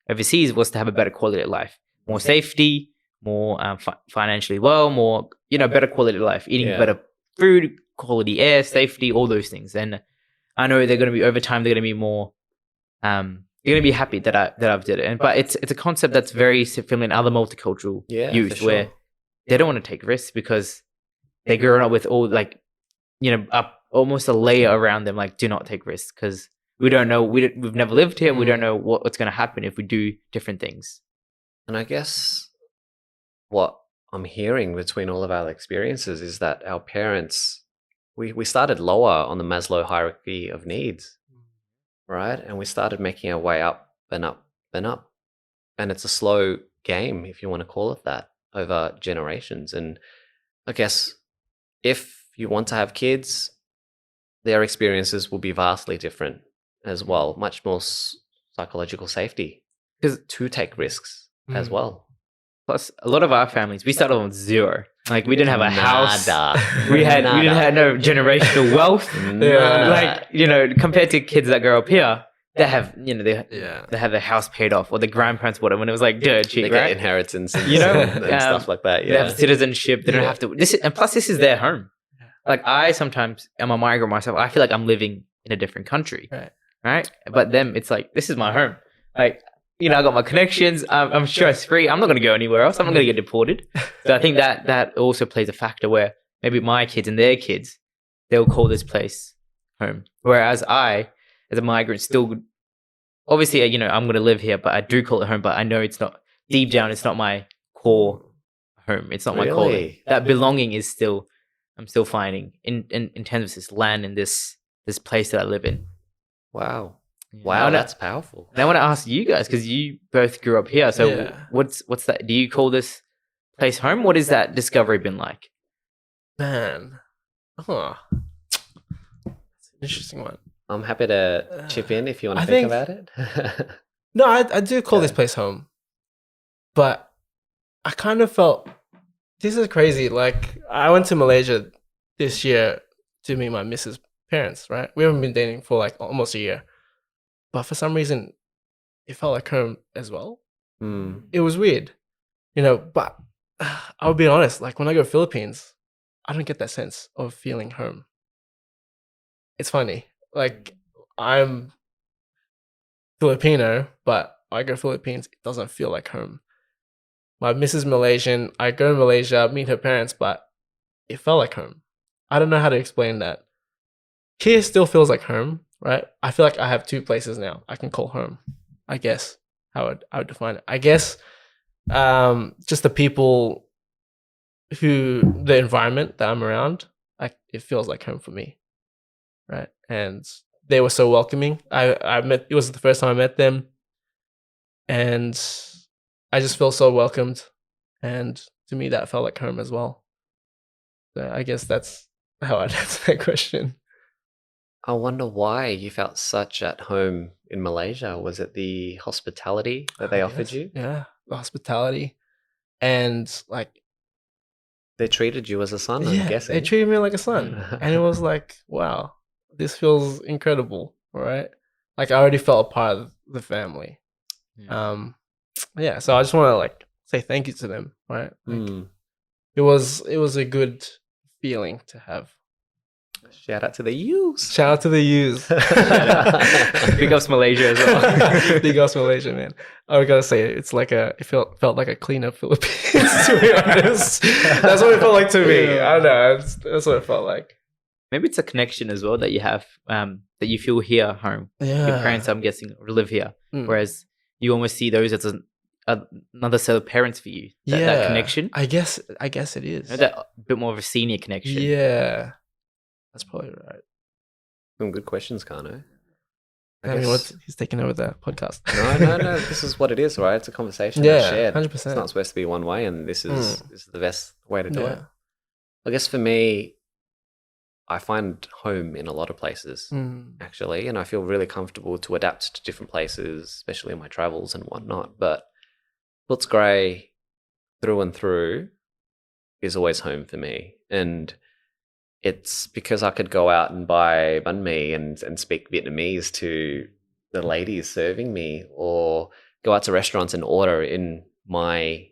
overseas was to have a better quality of life, more safety, more financially well, more better quality of life, eating better food, quality air, safety, all those things. And I know they're gonna be over time. They're gonna be more. They're gonna be happy that I've did it. But it's a concept that's very similar in other multicultural youth where they don't want to take risks because they grow up with all like, almost a layer around them, like do not take risks because we don't know. We've never lived here. We don't know what's going to happen if we do different things. And I guess what I'm hearing between all of our experiences is that our parents, we started lower on the Maslow hierarchy of needs, right? And we started making our way up and up and up. And it's a slow game, if you want to call it that, over generations. And I guess if you want to have kids, their experiences will be vastly different as well, much more psychological safety to take risks as well. Plus, a lot of our families, we started on zero. Like, we didn't have a house. We didn't have no generational wealth. Like, you know, compared to kids that grow up here, they have, you know, they have their house paid off, or the grandparents bought it when it was like dirt cheap, they right? get inheritance and, you know, and stuff like that. They have citizenship. They don't have to. And plus, this is their home. Like, I sometimes am a migrant myself. I feel like I'm living in a different country, right? But them, it's like, this is my home. Like, you know, I got my connections. I'm stress free. I'm not going to go anywhere else. I'm not going to get deported. So I think that also plays a factor where maybe my kids and their kids, they'll call this place home. Whereas I, as a migrant, still, obviously, you know, I'm going to live here, but I do call it home. But I know it's not, deep down, it's not my core home. It's not my core. That belonging is still, I'm still finding in terms of this land and this place that I live in. Wow. Wow, that's powerful. And I want to ask you guys, because you both grew up here. So what's that? Do you call this place home? What has that discovery been like? Man. That's an interesting one. I'm happy to chip in if you want to think about it. No, I do call this place home. But I kind of felt, this is crazy. Like, I went to Malaysia this year to meet my missus' parents, right? We haven't been dating for like almost a year. But for some reason, it felt like home as well. It was weird, you know, but I'll be honest, like when I go to Philippines, I don't get that sense of feeling home. It's funny. Like, I'm Filipino, but I go to Philippines, it doesn't feel like home. My missus Malaysian, I go to Malaysia, meet her parents, but it felt like home. I don't know how to explain that. Here still feels like home. Right? I feel like I have two places now I can call home. I guess how I would define it. I guess just the people the environment that I'm around, it feels like home for me. Right? And they were so welcoming. It was the first time I met them. And I just feel so welcomed. And to me, that felt like home as well. So I guess that's how I'd answer that question. I wonder why you felt such at home in Malaysia. Was it the hospitality that they offered you? Yeah, the hospitality. And like, they treated you as a son, I'm guessing. They treated me like a son. And it was like, wow, this feels incredible, right? Like, I already felt a part of the family. So I just want to like say thank you to them, right? Like, it was a good feeling to have. Shout out to the U's. Shout out to the U's. Big ups Malaysia as well. Big ups Malaysia, man. I gotta say, it's like it felt like a cleaner Philippines, to be honest. That's what it felt like to me. I don't know. That's what it felt like. Maybe it's a connection as well that you have, that you feel here home. Yeah. Your parents, I'm guessing, live here. Whereas you almost see those as another set of parents for you. That connection. I guess it is. That bit more of a senior connection. Yeah. That's probably right. Some good questions, Kano. He's taking over the podcast. No. This is what it is, right? It's a conversation that's shared. 100%. It's not supposed to be one way, and this is the best way to do it. I guess for me, I find home in a lot of places, actually, and I feel really comfortable to adapt to different places, especially in my travels and whatnot. But Footscray, through and through, is always home for me. And it's because I could go out and buy banh mi and speak Vietnamese to the ladies serving me, or go out to restaurants and order in you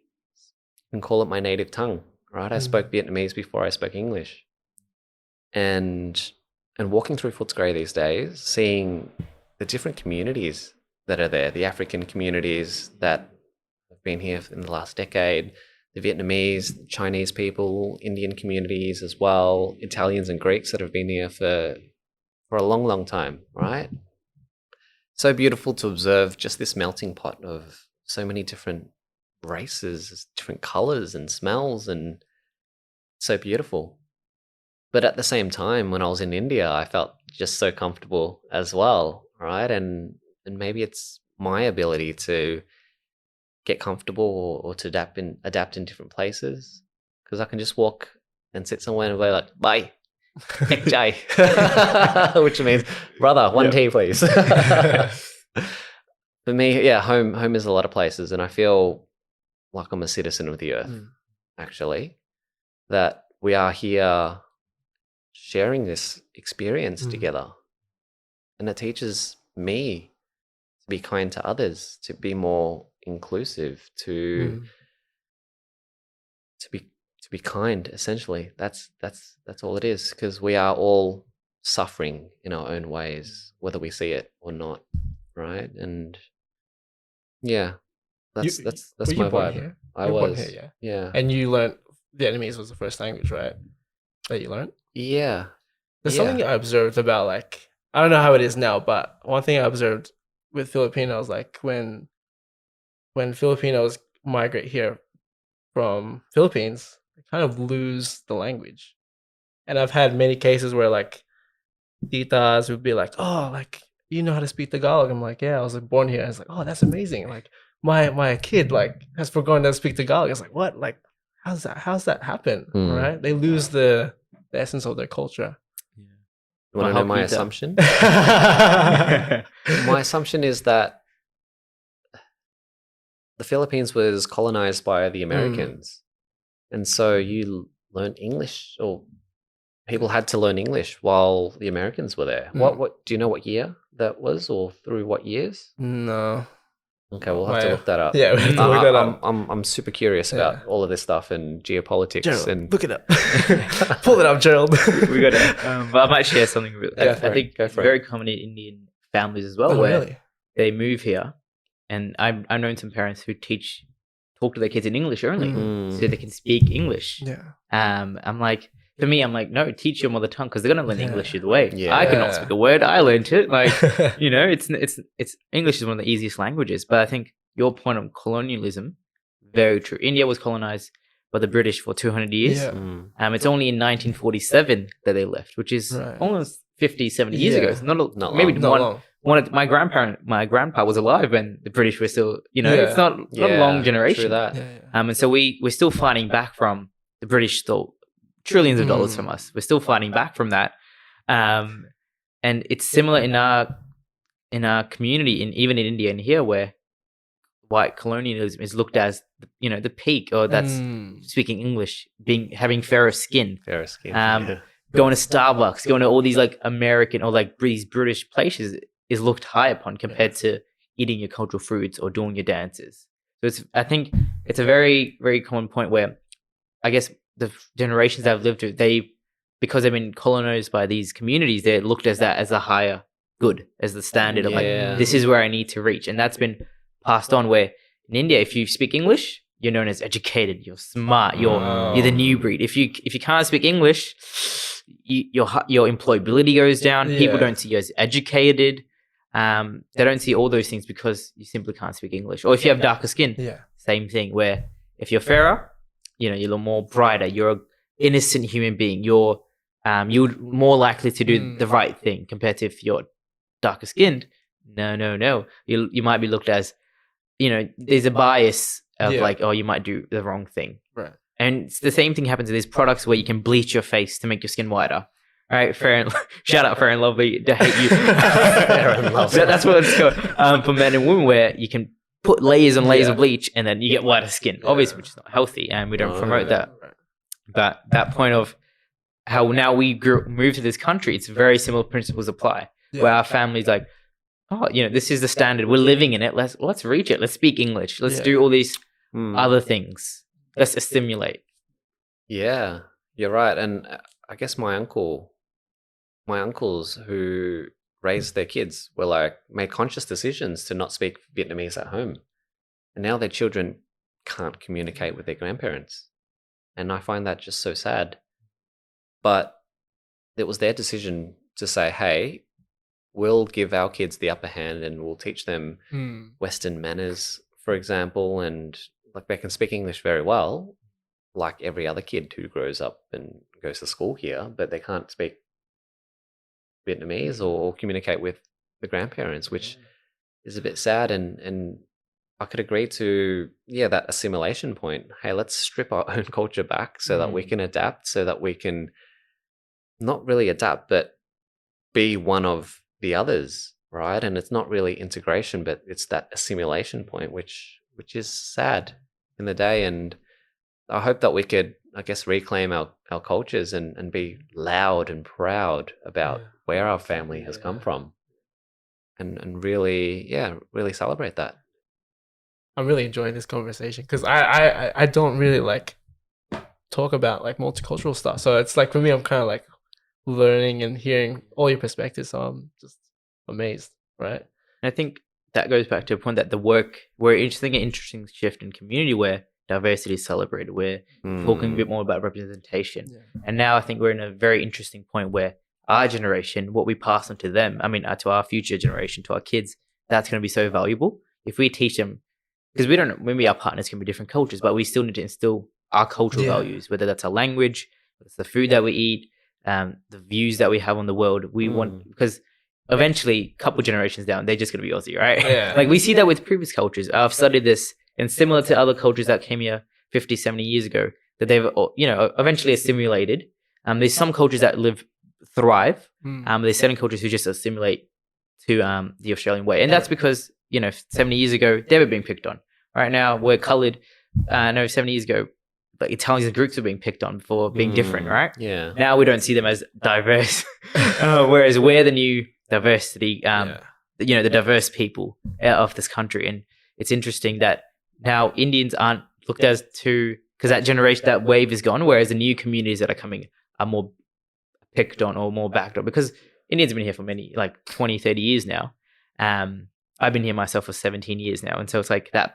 can call it my native tongue, right? I spoke Vietnamese before I spoke English. And walking through Footscray these days, seeing the different communities that are there, the African communities that have been here in the last decade, the Vietnamese, Chinese people, Indian communities as well, Italians and Greeks that have been here for a long, long time, right? So beautiful to observe just this melting pot of so many different races, different colors and smells, and so beautiful. But at the same time, when I was in India, I felt just so comfortable as well, right? And maybe it's my ability to get comfortable or to adapt in different places, because I can just walk and sit somewhere and be like, bye, ek chai, which means, brother, one tea, please. For me, yeah, home is a lot of places, and I feel like I'm a citizen of the earth, actually, that we are here sharing this experience together. And it teaches me to be kind to others, to be more inclusive, to be kind, essentially. That's all it is, because we are all suffering in our own ways, whether we see it or not, right? And yeah, that's were you my born vibe. here? I You were born was, here, yeah. And you learned Vietnamese was the first language, right? That you learned? Yeah. There's Yeah. something I observed about, like, I don't know how it is now, but one thing I observed with Filipinos, like when Filipinos migrate here from Philippines, they kind of lose the language. And I've had many cases where like titas would be like, "Oh, like you know how to speak Tagalog?" I'm like, "Yeah, I was like, born here." I was like, "Oh, that's amazing!" Like my kid like has forgotten how to speak Tagalog. It's like, what? Like, how's that happen? Right? They lose the essence of their culture. You want to know my Mahal pita. assumption? My assumption is that the Philippines was colonized by the Americans. And so you learned English, or people had to learn English while the Americans were there. What do you know what year that was, or through what years? No. Okay, we'll have to look that up. Yeah, we have to look that up. I'm super curious about all of this stuff and geopolitics. Gerald, and look it up. Pull it up, Gerald. We got it. But I might share something. I think Go it's for it. very common in Indian families as well, Oh, where really? they move here, and I've known some parents who talk to their kids in English only, so they can speak English. Yeah. I'm like, for me, I'm like, no, teach your mother tongue, because they're gonna learn English either way. Yeah. I cannot speak a word. I learned it. Like, you know, it's English is one of the easiest languages. But I think your point on colonialism, very true. India was colonized by the British for 200 years. Yeah. It's only in 1947 that they left, which is almost 50, 70 years ago. It's not maybe long. one of my grandpa was alive when the British were still, you know, it's not a long generation. True that. And so we're still fighting back from the British stole trillions of dollars from us. We're still fighting back from that. And it's similar in our community, even in India and here, where white colonialism is looked as, you know, the peak, or that's speaking English, having fairer skin. Fairer skin. Going to Starbucks, going to all these like American or like these British places is looked high upon compared to eating your cultural foods or doing your dances. So I think it's a very, very common point where I guess the generations that have lived through, because they've been colonized by these communities, they're looked as that as a higher good, as the standard of like, this is where I need to reach. And that's been passed on, where in India, if you speak English, you're known as educated, you're smart, you're the new breed. If you can't speak English, your employability goes down. People don't see you as educated. They don't see all those things because you simply can't speak English. Or if you have darker skin, same thing, where if you're fairer, you know, you're a little more brighter, you're an innocent human being, you're more likely to do the right thing compared to if you're darker skinned. No. You might be looked as, you know, there's a bias of like, oh, you might do the wrong thing. Right. And it's the same thing happens with these products where you can bleach your face to make your skin whiter. All right, shout out Fair and Lovely to hate you. That's what it's called for men and women, where you can put layers and layers of bleach and then you get whiter skin, obviously, which is not healthy, and we don't promote that. But that point of how now we moved to this country, it's very similar principles apply, where our family's like, oh, you know, this is the standard, we're living in it, let's reach it, let's speak English, let's do all these other things, let's assimilate. Yeah, you're right. And I guess my uncles who raised their kids were like, made conscious decisions to not speak Vietnamese at home, and now their children can't communicate with their grandparents, and I find that just so sad. But it was their decision to say, hey, we'll give our kids the upper hand and we'll teach them Western manners, for example, and like they can speak English very well, like every other kid who grows up and goes to school here, but they can't speak Vietnamese or communicate with the grandparents, which is a bit sad. And I could agree to, that assimilation point. Hey, let's strip our own culture back so that we can adapt, so that we can not really adapt, but be one of the others, right? And it's not really integration, but it's that assimilation point, which is sad in the day. And I hope that we could, I guess, reclaim our cultures and be loud and proud about where our family has come from, and really, really celebrate that. I'm really enjoying this conversation because I don't really like talk about like multicultural stuff. So it's like for me, I'm kind of like learning and hearing all your perspectives. So I'm just amazed, right? And I think that goes back to a point that the work, we're seeing an interesting shift in community where diversity is celebrated. We're talking a bit more about representation. Yeah. And now I think we're in a very interesting point where our generation, what we pass on to them, I mean, to our future generation, to our kids, that's going to be so valuable. If we teach them, because we don't know, maybe our partners can be different cultures, but we still need to instill our cultural values, whether that's our language, whether it's the food that we eat, the views that we have on the world. We want, because eventually, a couple generations down, they're just going to be Aussie, right? Yeah. Like we see that with previous cultures. I've studied this, and similar to other cultures that came here 50, 70 years ago, that they've, eventually assimilated. There's some cultures that thrive. There's certain cultures who just assimilate to the Australian way. And that's because, 70 years ago, they were being picked on. Right now, we're coloured. 70 years ago, like Italians and Greeks were being picked on for being different, right? Yeah. Now we don't see them as diverse. Whereas we're the new diversity, the diverse people of this country. And it's interesting that now Indians aren't looked as to, because that generation, that wave is gone, whereas the new communities that are coming are more picked on or more backed on, because Indians have been here for many, like 20, 30 years now. I've been here myself for 17 years now. And so it's like that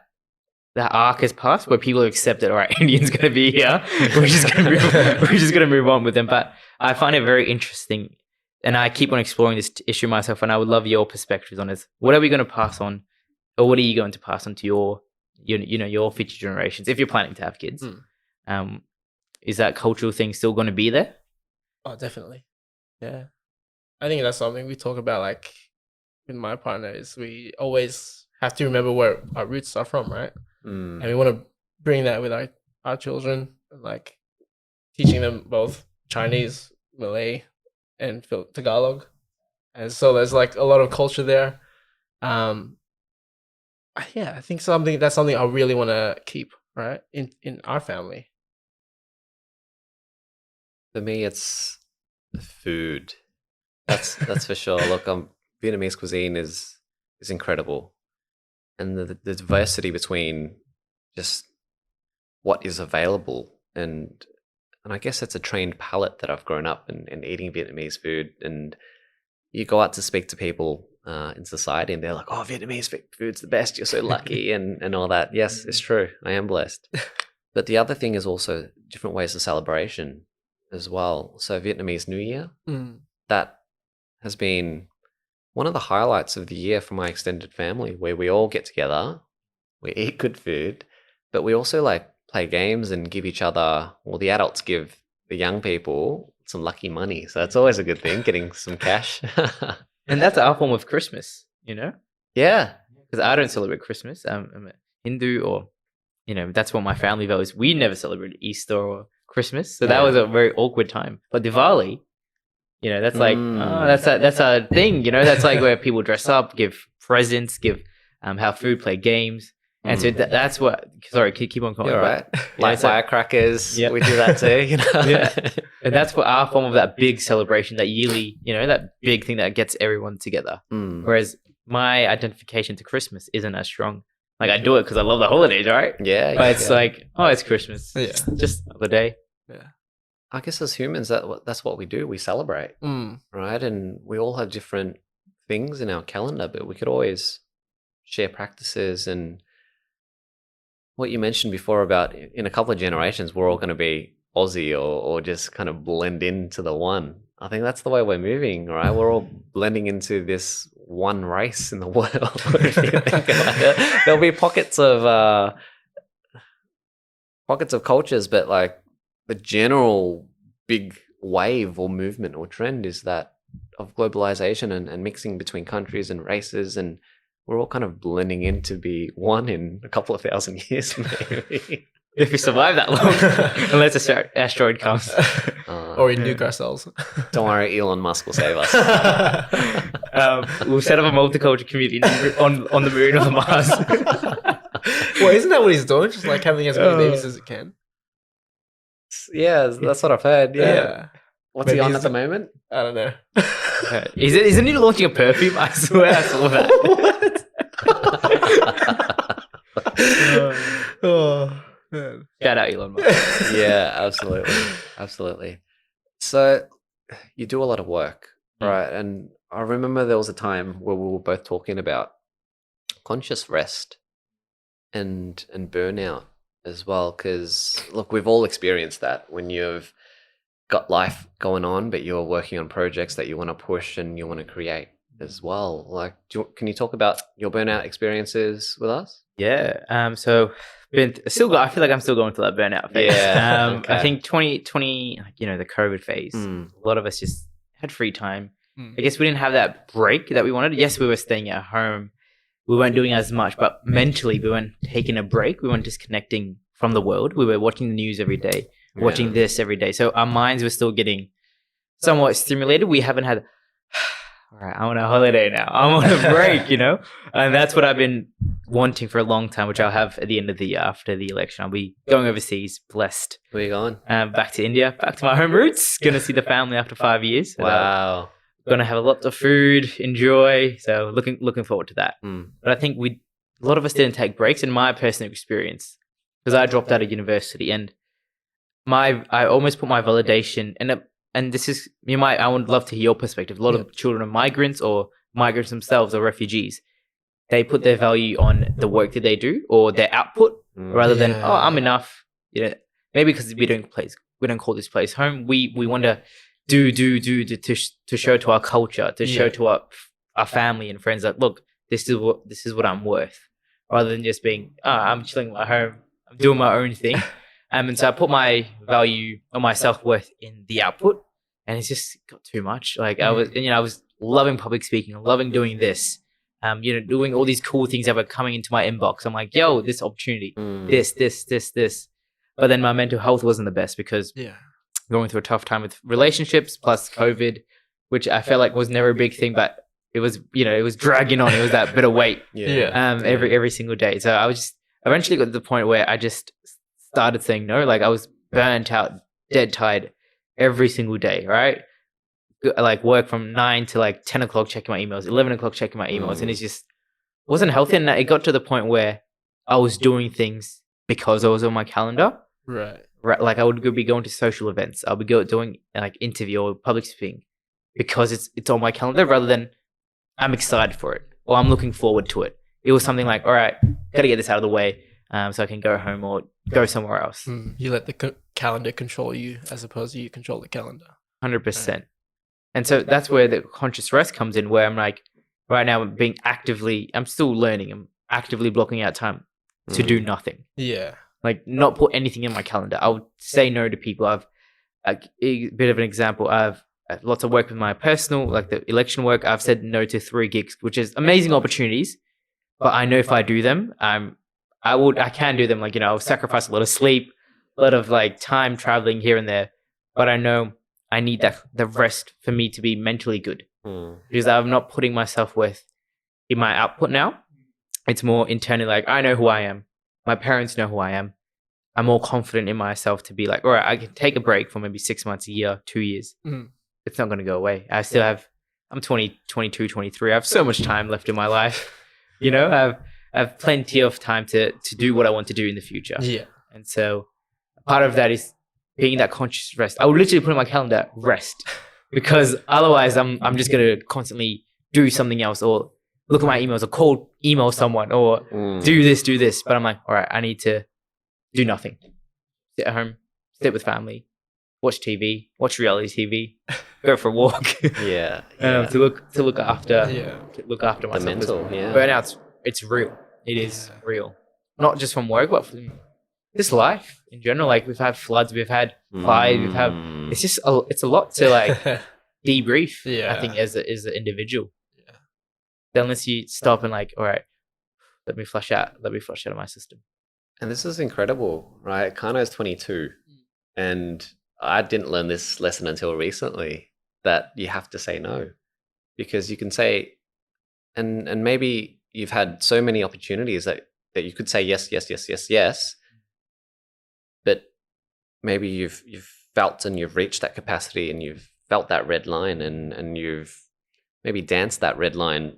arc has passed where people have accepted, all right, Indians going to be here. We're just going to move on with them. But I find it very interesting. And I keep on exploring this issue myself. And I would love your perspectives on this. What are we going to pass on, or what are you going to pass on to your future generations, if you're planning to have kids? Is that cultural thing still going to be there? Oh, definitely. Yeah. I think that's something we talk about, like, with my partner, is we always have to remember where our roots are from, right? And we want to bring that with our children, like teaching them both Chinese, Malay, and Tagalog. And so there's like a lot of culture there. I think that's something I really want to keep, right, in our family. For me, it's food. That's for sure. Look, Vietnamese cuisine is incredible, and the diversity between just what is available, and I guess it's a trained palate that I've grown up in eating Vietnamese food. And you go out to speak to people in society, and they're like, "Oh, Vietnamese food's the best. You're so lucky," and all that. Yes, it's true. I am blessed. But the other thing is also different ways of celebration as well. So Vietnamese New Year, that has been one of the highlights of the year for my extended family, where we all get together, we eat good food, but we also like play games and give each other, well, the adults give the young people some lucky money. So that's always a good thing, getting some cash. And that's our form of Christmas, Yeah. Because I don't celebrate Christmas. I'm a Hindu, or, that's what my family values. We never celebrated Easter or Christmas. So that was a very awkward time. But Diwali, that's like, that's a thing, that's like where people dress up, give presents, have food, play games. And so that's what, sorry, keep on calling. You're right. Like firecrackers, we do that too, Yeah. And that's for our form of that big celebration, that yearly, that big thing that gets everyone together. Whereas my identification to Christmas isn't as strong. Like, I do it because I love the holidays, right? Yeah. But it's like, oh, it's Christmas. Yeah. Just another day. Yeah. I guess as humans, that's what we do. We celebrate, right? And we all have different things in our calendar, but we could always share practices. And what you mentioned before about in a couple of generations, we're all going to be Aussie or just kind of blend into the one. I think that's the way we're moving, right? We're all blending into this one race in the world. If you think about it. There'll be pockets of pockets of cultures, but like the general big wave or movement or trend is that of globalization and mixing between countries and races, and we're all kind of blending in to be one in a couple of thousand years, maybe. If we survive that long, unless an asteroid comes. Or we nuke ourselves. Don't worry, Elon Musk will save us. We'll set up a multicultural community on the moon or Mars. Well, isn't that what he's doing? Just like having as many babies as he can. Yeah, that's what I've heard. Yeah. What's Maybe he on he's at the moment? I don't know. Isn't he launching a perfume? I swear I saw that. Oh, man. Shout out Elon Musk. Yeah, absolutely. So you do a lot of work, right? And I remember there was a time where we were both talking about conscious rest and burnout as well, because look, we've all experienced that when you've got life going on, but you're working on projects that you want to push and you want to create as well. Like, can you talk about your burnout experiences with us? Yeah. So I feel like I'm still going through that burnout phase. Yeah. Okay. I think 2020, the COVID phase, Mm. a lot of us just had free time. I guess we didn't have that break that we wanted. Yes, we were staying at home. We weren't doing as much, but mentally we weren't taking a break. We weren't disconnecting from the world. We were watching the news every day, watching this every day. So our minds were still getting somewhat stimulated. We haven't had, all right, I'm on a holiday now. I'm on a break, and that's what I've been wanting for a long time, which I'll have at the end of the year after the election. I'll be going overseas, blessed. Where are you going? Back to India, back to my home roots. Going to see the family after 5 years. Wow. Going to have a lot of food, enjoy. So looking forward to that. But I think a lot of us didn't take breaks. In my personal experience, because I dropped out of university, and I almost put my validation and this is I would love to hear your perspective. A lot of children of migrants or migrants themselves or refugees, they put their value on the work that they do or their output rather than I'm enough. Maybe because we don't call this place home. We want to do to show to our culture, to show to our family and friends that look, this is what I'm worth, rather than just being I'm chilling at my home, I'm doing my own thing. And so I put my value or my self-worth in the output, and it's just got too much. Like I was loving public speaking, loving doing this, doing all these cool things that were coming into my inbox. I'm like, yo, this opportunity, this. But then my mental health wasn't the best because going through a tough time with relationships plus COVID, which I felt like was never a big thing, but it was, it was dragging on. It was that bit of weight every single day. So I was just eventually got to the point where I just started saying no. Like I was burnt out, dead tired every single day, right? Like work from 9 to like 10 o'clock checking my emails, 11 o'clock checking my emails. And it just wasn't healthy. And it got to the point where I was doing things because I was on my calendar. Right. Like I would be going to social events. I'll be doing like interview or public speaking because it's on my calendar rather than I'm excited for it or I'm looking forward to it. It was something like, all right, got to get this out of the way so I can go home or go somewhere else. You let the calendar control you as opposed to you control the calendar. 100%. And so that's where the conscious rest comes in, where I'm like, right now I'm still learning. I'm actively blocking out time to do nothing. Yeah. Like not put anything in my calendar. I would say no to people. I've a bit of an example. I've lots of work with my personal, like the election work. I've said no to 3 gigs, which is amazing opportunities. But I know if I do them, I can do them. Like, I'll sacrifice a lot of sleep, a lot of like time traveling here and there. But I know I need the rest for me to be mentally good because I'm not putting my self-worth in my output now. It's more internally like, I know who I am. My parents know who I am. I'm more confident in myself to be like, all right, I can take a break for maybe 6 months, a year, 2 years. It's not going to go away. I'm 20, 22, 23. I have so much time left in my life. I have plenty of time to do what I want to do in the future. Yeah. And so part of that is being that conscious rest. I would literally put in my calendar rest because otherwise I'm just going to constantly do something else or look at my emails or email someone or do this. But I'm like, all right, I need to do nothing. Sit at home, sit with family, watch TV, watch reality TV, go for a walk. To look after myself. The mental, Burnout's it's real. It is real. Not just from work, but from just life in general. Like we've had floods, we've had fire, it's just it's a lot to like debrief. Yeah. I think as an individual, unless you stop and like, all right, let me flush out of my system. And this is incredible, right? Kano's 22, and I didn't learn this lesson until recently, that you have to say no, because you can say, and maybe you've had so many opportunities that you could say yes, but maybe you've felt and you've reached that capacity and you've felt that red line and you've maybe danced that red line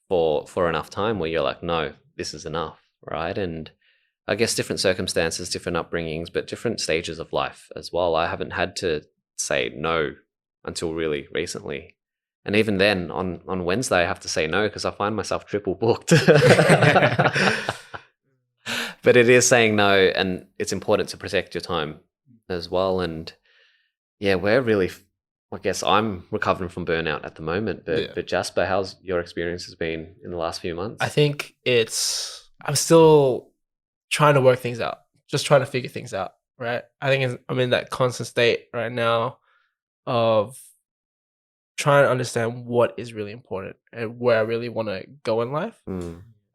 for enough time where you're like, no, this is enough, right? And I guess different circumstances, different upbringings, but different stages of life as well. I haven't had to say no until really recently. And even then, on Wednesday, I have to say no because I find myself triple booked. But it is saying no, and it's important to protect your time as well. And yeah, we're really, I guess I'm recovering from burnout at the moment. But Jasper, how's your experiences been in the last few months? I think I'm still trying to work things out, just trying to figure things out, right? I think I'm in that constant state right now of trying to understand what is really important and where I really want to go in life.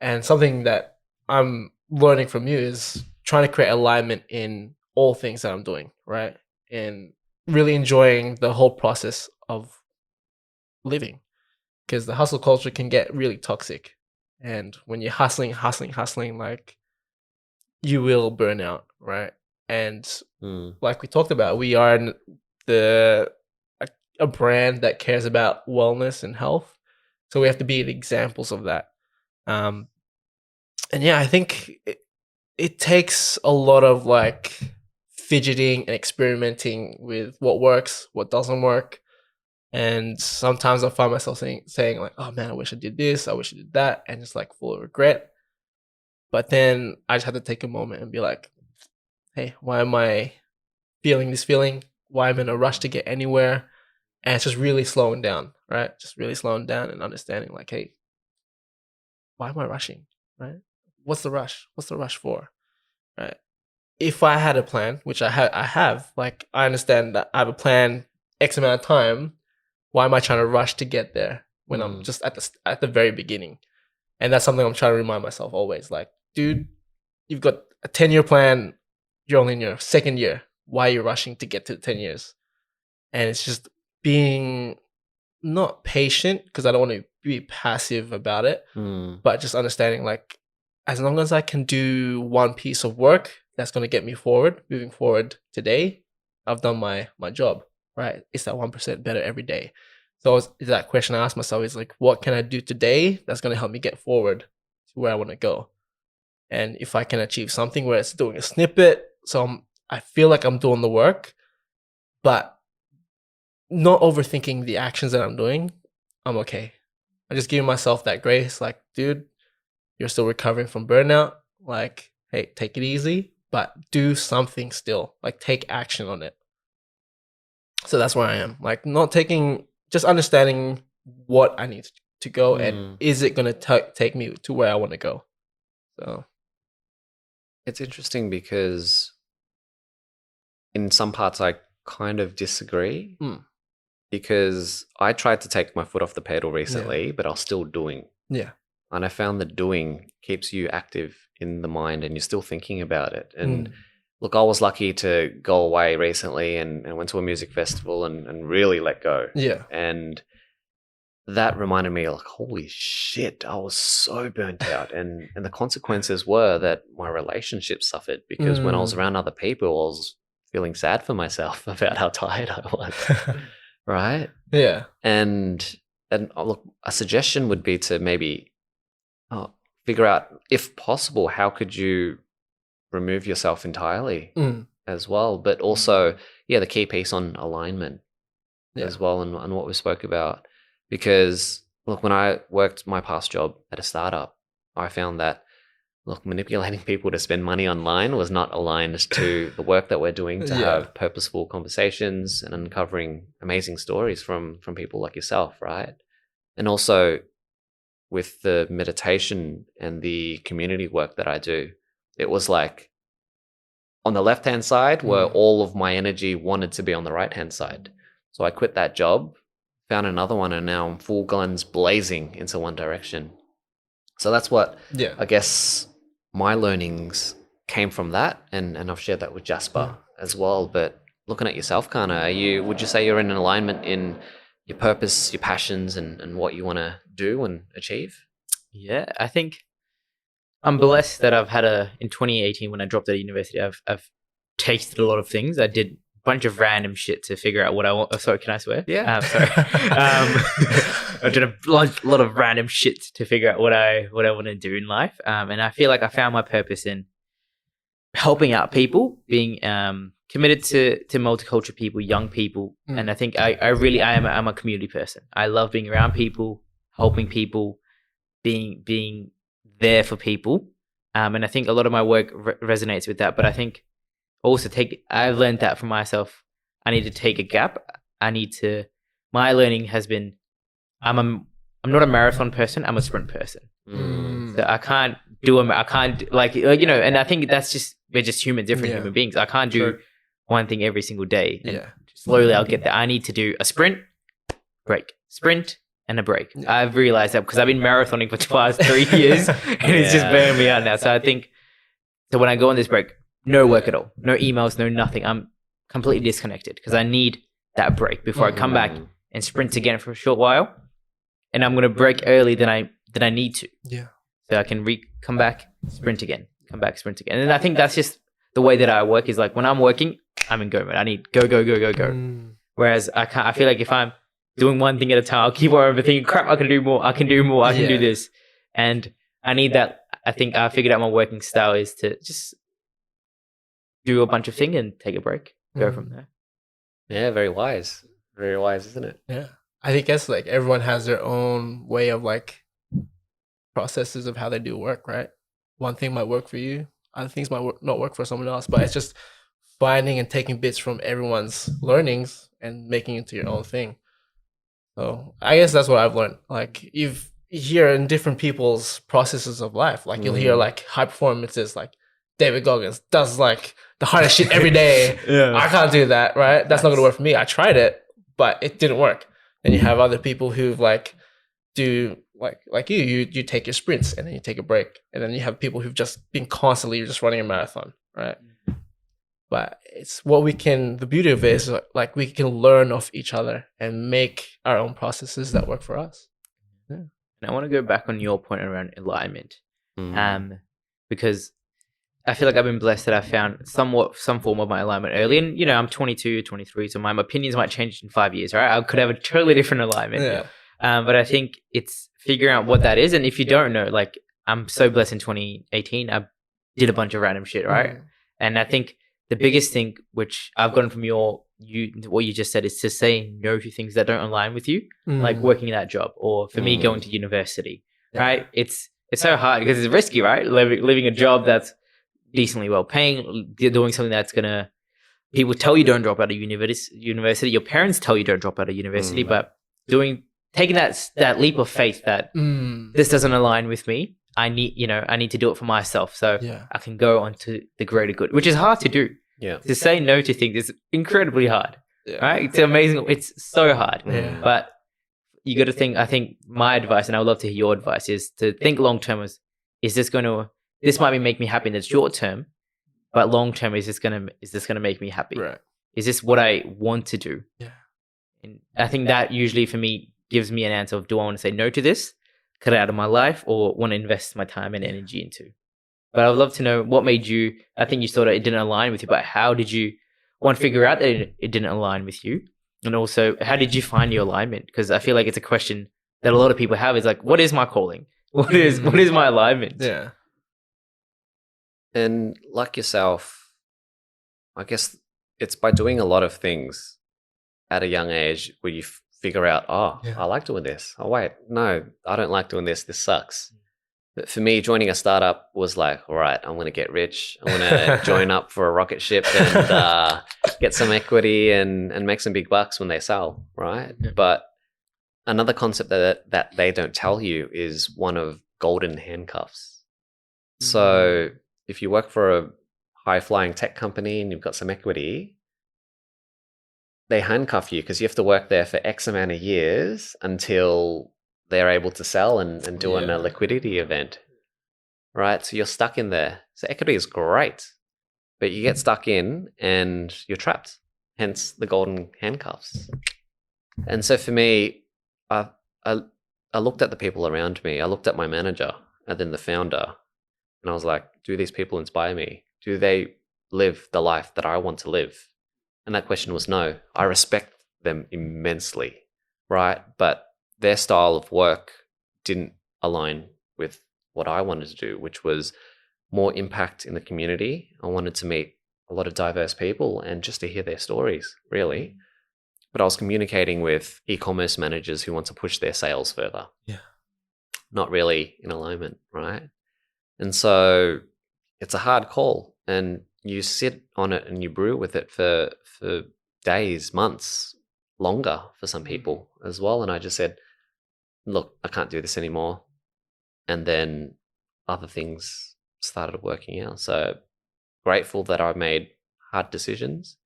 And something that I'm learning from you is trying to create alignment in all things that I'm doing, right? And really enjoying the whole process of living, because the hustle culture can get really toxic. And when you're hustling, like, you will burn out, right? And like we talked about, we are a brand that cares about wellness and health, so we have to be the examples of that. And yeah, I think it takes a lot of like fidgeting and experimenting with what works, what doesn't work. And sometimes I find myself saying like, oh man, I wish I did this, I wish I did that, and just like full of regret. But then I just had to take a moment and be like, hey, why am I feeling this feeling? Why am I in a rush to get anywhere? And it's just really slowing down, right? Just really slowing down and understanding like, hey, why am I rushing, right? What's the rush? What's the rush for, right? If I had a plan, which I have, like, I understand that I have a plan X amount of time. Why am I trying to rush to get there when I'm just at the very beginning? And that's something I'm trying to remind myself always. Like, dude, you've got a 10-year plan. You're only in your second year. Why are you rushing to get to 10 years? And it's just being not patient, because I don't want to be passive about it, but just understanding like, as long as I can do one piece of work that's going to get me moving forward today, I've done my job, right? It's that 1% better every day. So that question I ask myself is like, what can I do today that's going to help me get forward to where I want to go? And if I can achieve something where it's doing a snippet, so I feel like I'm doing the work, but not overthinking the actions that I'm doing, I'm okay. I'm just giving myself that grace, like, dude, you're still recovering from burnout. Like, hey, take it easy, but do something still. Like, take action on it. So that's where I am. Like, just understanding what I need to go and is it going to take me to where I want to go. So it's interesting because in some parts I kind of disagree. Because I tried to take my foot off the pedal recently, but I was still doing. Yeah. And I found that doing keeps you active in the mind and you're still thinking about it. And look, I was lucky to go away recently and went to a music festival and really let go. Yeah. And that reminded me, like, holy shit, I was so burnt out. And the consequences were that my relationship suffered because when I was around other people, I was feeling sad for myself about how tired I was. Right? Yeah. And look, a suggestion would be to maybe figure out, if possible, how could you remove yourself entirely as well. But also, the key piece on alignment as well and what we spoke about. Because, look, when I worked my past job at a startup, I found that, look, manipulating people to spend money online was not aligned to the work that we're doing to have purposeful conversations and uncovering amazing stories from people like yourself, right? And also with the meditation and the community work that I do, it was like on the left-hand side where all of my energy wanted to be on the right-hand side. So I quit that job, found another one, and now I'm full guns blazing into one direction. So that's what I guess my learnings came from that, and I've shared that with Jasper as well. But looking at yourself, Kana, would you say you're in alignment in your purpose, your passions, and what you want to do and achieve? Yeah, I think I'm blessed that I've had in 2018 when I dropped out of university, I've tasted a lot of things. I did a bunch of random shit to figure out what I want. Oh, sorry, can I swear? Yeah. Sorry. I did a lot of random shit to figure out what I want to do in life. And I feel like I found my purpose in helping out people, being committed to multicultural people, young people. And I think I'm a community person. I love being around people, helping people, being there for people. And I think a lot of my work resonates with that. But I think also I've learned that from myself. I need to take a gap. My learning has been, I'm not a marathon person. I'm a sprint person. So I can't and I think we're just different human beings. I can't do one thing every single day. And slowly I'll get there. I need to do a sprint, break, sprint, and a break. I've realized that because I've been marathoning for the past 3 years and it's just burning me out now. So I think, when I go on this break, no work at all, no emails, no nothing. I'm completely disconnected because I need that break before I come back and sprint again for a short while. And I'm going to break early than I need to. Yeah. So I can come back, sprint again, come back, sprint again. And I think that's just the way that I work is like when I'm working, I'm in go mode. I need go. Whereas I feel like if I'm doing one thing at a time, I'll keep on overthinking, crap, I can do more, I can do this. And I need that. I think I figured out my working style is to just do a bunch of things and take a break, go from there. Yeah, very wise. Very wise, isn't it? Yeah. I think it's like everyone has their own way of like processes of how they do work, right? One thing might work for you, other things might not work for someone else, but it's just finding and taking bits from everyone's learnings and making it into your own thing. So I guess that's what I've learned. Like you hear in different people's processes of life, like you'll hear like high performances, like David Goggins does like the hardest shit every day. I can't do that, right? That's not going to work for me. I tried it, but it didn't work. Then you have other people who like do like you take your sprints and then you take a break. And then you have people who've just been constantly just running a marathon, right? But it's the beauty of it is like we can learn off each other and make our own processes that work for us. Yeah. And I want to go back on your point around alignment. Because I feel like I've been blessed that I found some form of my alignment early. And, I'm 22, 23, so my opinions might change in 5 years, right? I could have a totally different alignment. Yeah. But I think it's figuring out what that is. And if you don't know, like I'm so blessed in 2018, I did a bunch of random shit, right? And I think the biggest thing, which I've gotten from what you just said, is to say no to things that don't align with you, like working in that job, or for me, going to university, right? It's so hard because it's risky, right? Living a job that's decently well paying, doing something that's people tell you don't drop out of university. Your parents tell you don't drop out of university, but taking that leap of faith that this doesn't align with me. I need to do it for myself so I can go on to the greater good, which is hard to do. Yeah. To say no to things is incredibly hard, right? It's amazing. It's so hard, but you got to think, I think my advice, and I would love to hear your advice, is to think long-term this might make me happy in the short term, but long term, is this going to make me happy? Right. Is this what I want to do? Yeah. And I think that usually for me gives me an answer of, do I want to say no to this, cut it out of my life, or want to invest my time and energy into? But I would love to know what made you, I think you thought it didn't align with you, but how did you, figure out that it didn't align with you? And also, how did you find your alignment? Because I feel like it's a question that a lot of people have, is like, what is my calling? What is my alignment? Yeah. And like yourself, I guess it's by doing a lot of things at a young age where you figure out, I like doing this. Oh, wait, no, I don't like doing this. This sucks. But for me, joining a startup was like, all right, I'm going to get rich. I'm going to join up for a rocket ship and get some equity and make some big bucks when they sell, right? Yeah. But another concept that they don't tell you is one of golden handcuffs. So if you work for a high-flying tech company and you've got some equity, they handcuff you because you have to work there for X amount of years until they're able to sell and do a liquidity event, right? So you're stuck in there. So equity is great, but you get stuck in and you're trapped, hence the golden handcuffs. And so for me, I looked at the people around me. I looked at my manager and then the founder, and I was like, do these people inspire me? Do they live the life that I want to live? And that question was no. I respect them immensely, right? But their style of work didn't align with what I wanted to do, which was more impact in the community. I wanted to meet a lot of diverse people and just to hear their stories, really. But I was communicating with e-commerce managers who want to push their sales further. Yeah. Not really in alignment, right? And so it's a hard call, and you sit on it and you brew with it for days, months, longer for some people as well. And I just said, look, I can't do this anymore. And then other things started working out. So grateful that I made hard decisions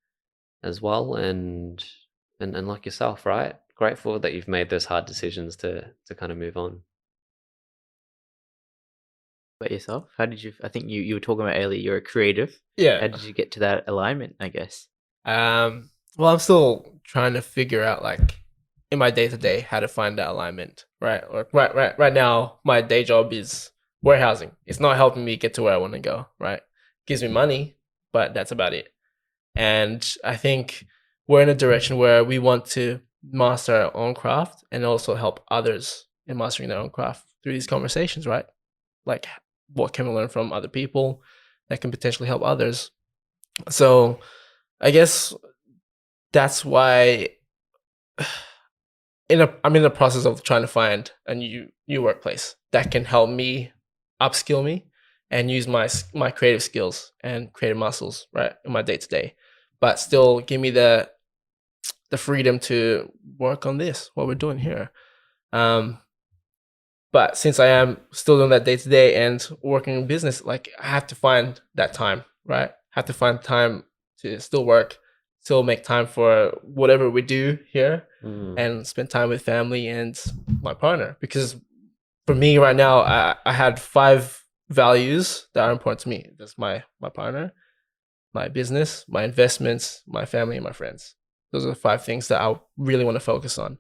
as well. And like yourself, right? Grateful that you've made those hard decisions to kind of move on. About yourself, how did you? I think you were talking about earlier. You're a creative. Yeah. How did you get to that alignment? I guess. Well, I'm still trying to figure out, like, in my day to day, how to find that alignment. Right. Like right now, my day job is warehousing. It's not helping me get to where I want to go. Right. Gives me money, but that's about it. And I think we're in a direction where we want to master our own craft and also help others in mastering their own craft through these conversations. Right. Like, what can we learn from other people that can potentially help others? So I guess that's why I'm in the process of trying to find a new workplace that can help me upskill me and use my creative skills and creative muscles, right, in my day to day, but still give me the freedom to work on what we're doing here. But since I am still doing that day to day and working in business, like, I have to find that time, right? Have to find time to still work, still make time for whatever we do here, and spend time with family and my partner. Because for me right now, I had 5 values that are important to me. That's my partner, my business, my investments, my family, and my friends. Those are the 5 things that I really want to focus on.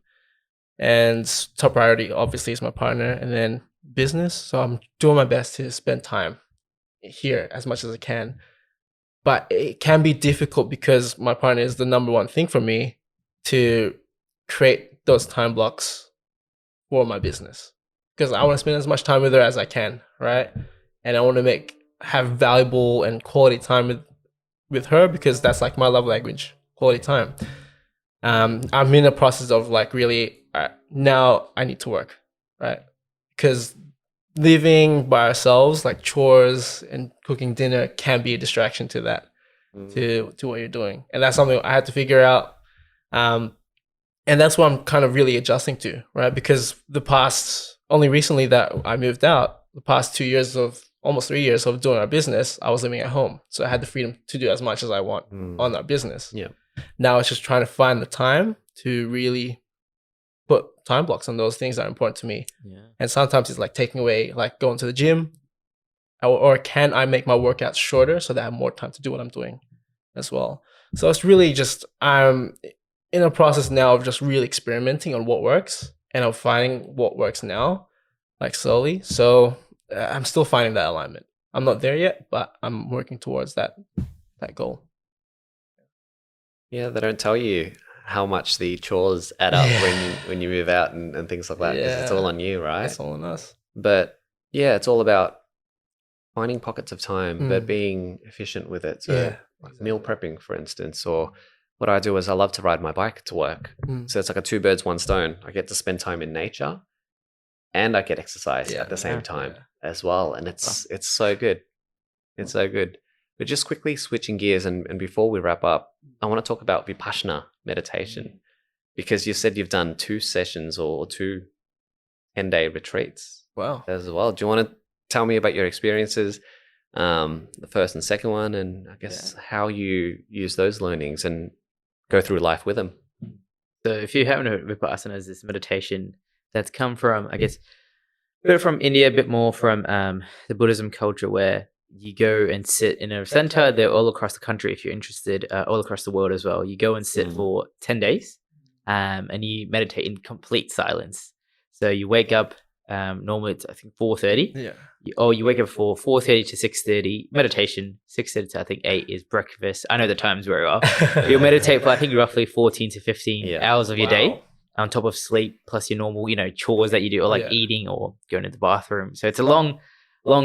And top priority, obviously, is my partner, and then business. So I'm doing my best to spend time here as much as I can. But it can be difficult because my partner is the number one thing for me to create those time blocks for my business. Because I want to spend as much time with her as I can, right? And I want to have valuable and quality time with her, because that's like my love language, quality time. I'm in the process of, like, really, now I need to work, right? Because living by ourselves, like chores and cooking dinner, can be a distraction to that, to what you're doing. And that's something I had to figure out. And that's what I'm kind of really adjusting to, right? Because only recently that I moved out, the past 2 years almost 3 years of doing our business, I was living at home. So I had the freedom to do as much as I want on our business. Yeah. Now it's just trying to find the time to really put time blocks on those things that are important to me. Yeah. And sometimes it's like taking away, like going to the gym, or can I make my workouts shorter so that I have more time to do what I'm doing as well. So it's really just, I'm in a process now of just really experimenting on what works, and I'm finding what works now, like, slowly. So I'm still finding that alignment. I'm not there yet, but I'm working towards that goal. Yeah, they don't tell you how much the chores add up when you move out and things like that, because it's all on you, right? It's all on us. But yeah, it's all about finding pockets of time, but being efficient with it. So like meal prepping, for instance, or what I do is I love to ride my bike to work. So it's like a 2 birds, 1 stone. I get to spend time in nature, and I get exercise at the same time as well. And it's so good. It's so good. But just quickly switching gears, and before we wrap up, I want to talk about Vipassana meditation, because you said you've done 2 sessions or 2 10-day retreats. Wow. As well. Do you want to tell me about your experiences? the first and second one, and I guess how you use those learnings and go through life with them. So if you haven't heard, Vipassana is this meditation that's come from, I guess, a bit from India, a bit more from the Buddhism culture, where you go and sit in a center. They're all across the country if you're interested, all across the world as well. You go and sit for 10 days and you meditate in complete silence. So you wake up, normally it's I think 4:30. Yeah. You wake up for 4:30 to 6:30 meditation. 6:30 to I think 8 is breakfast. I know the times very well. You'll meditate for I think roughly 14 to 15 hours of your day on top of sleep, plus your normal, chores that you do, or like eating or going to the bathroom. So it's a long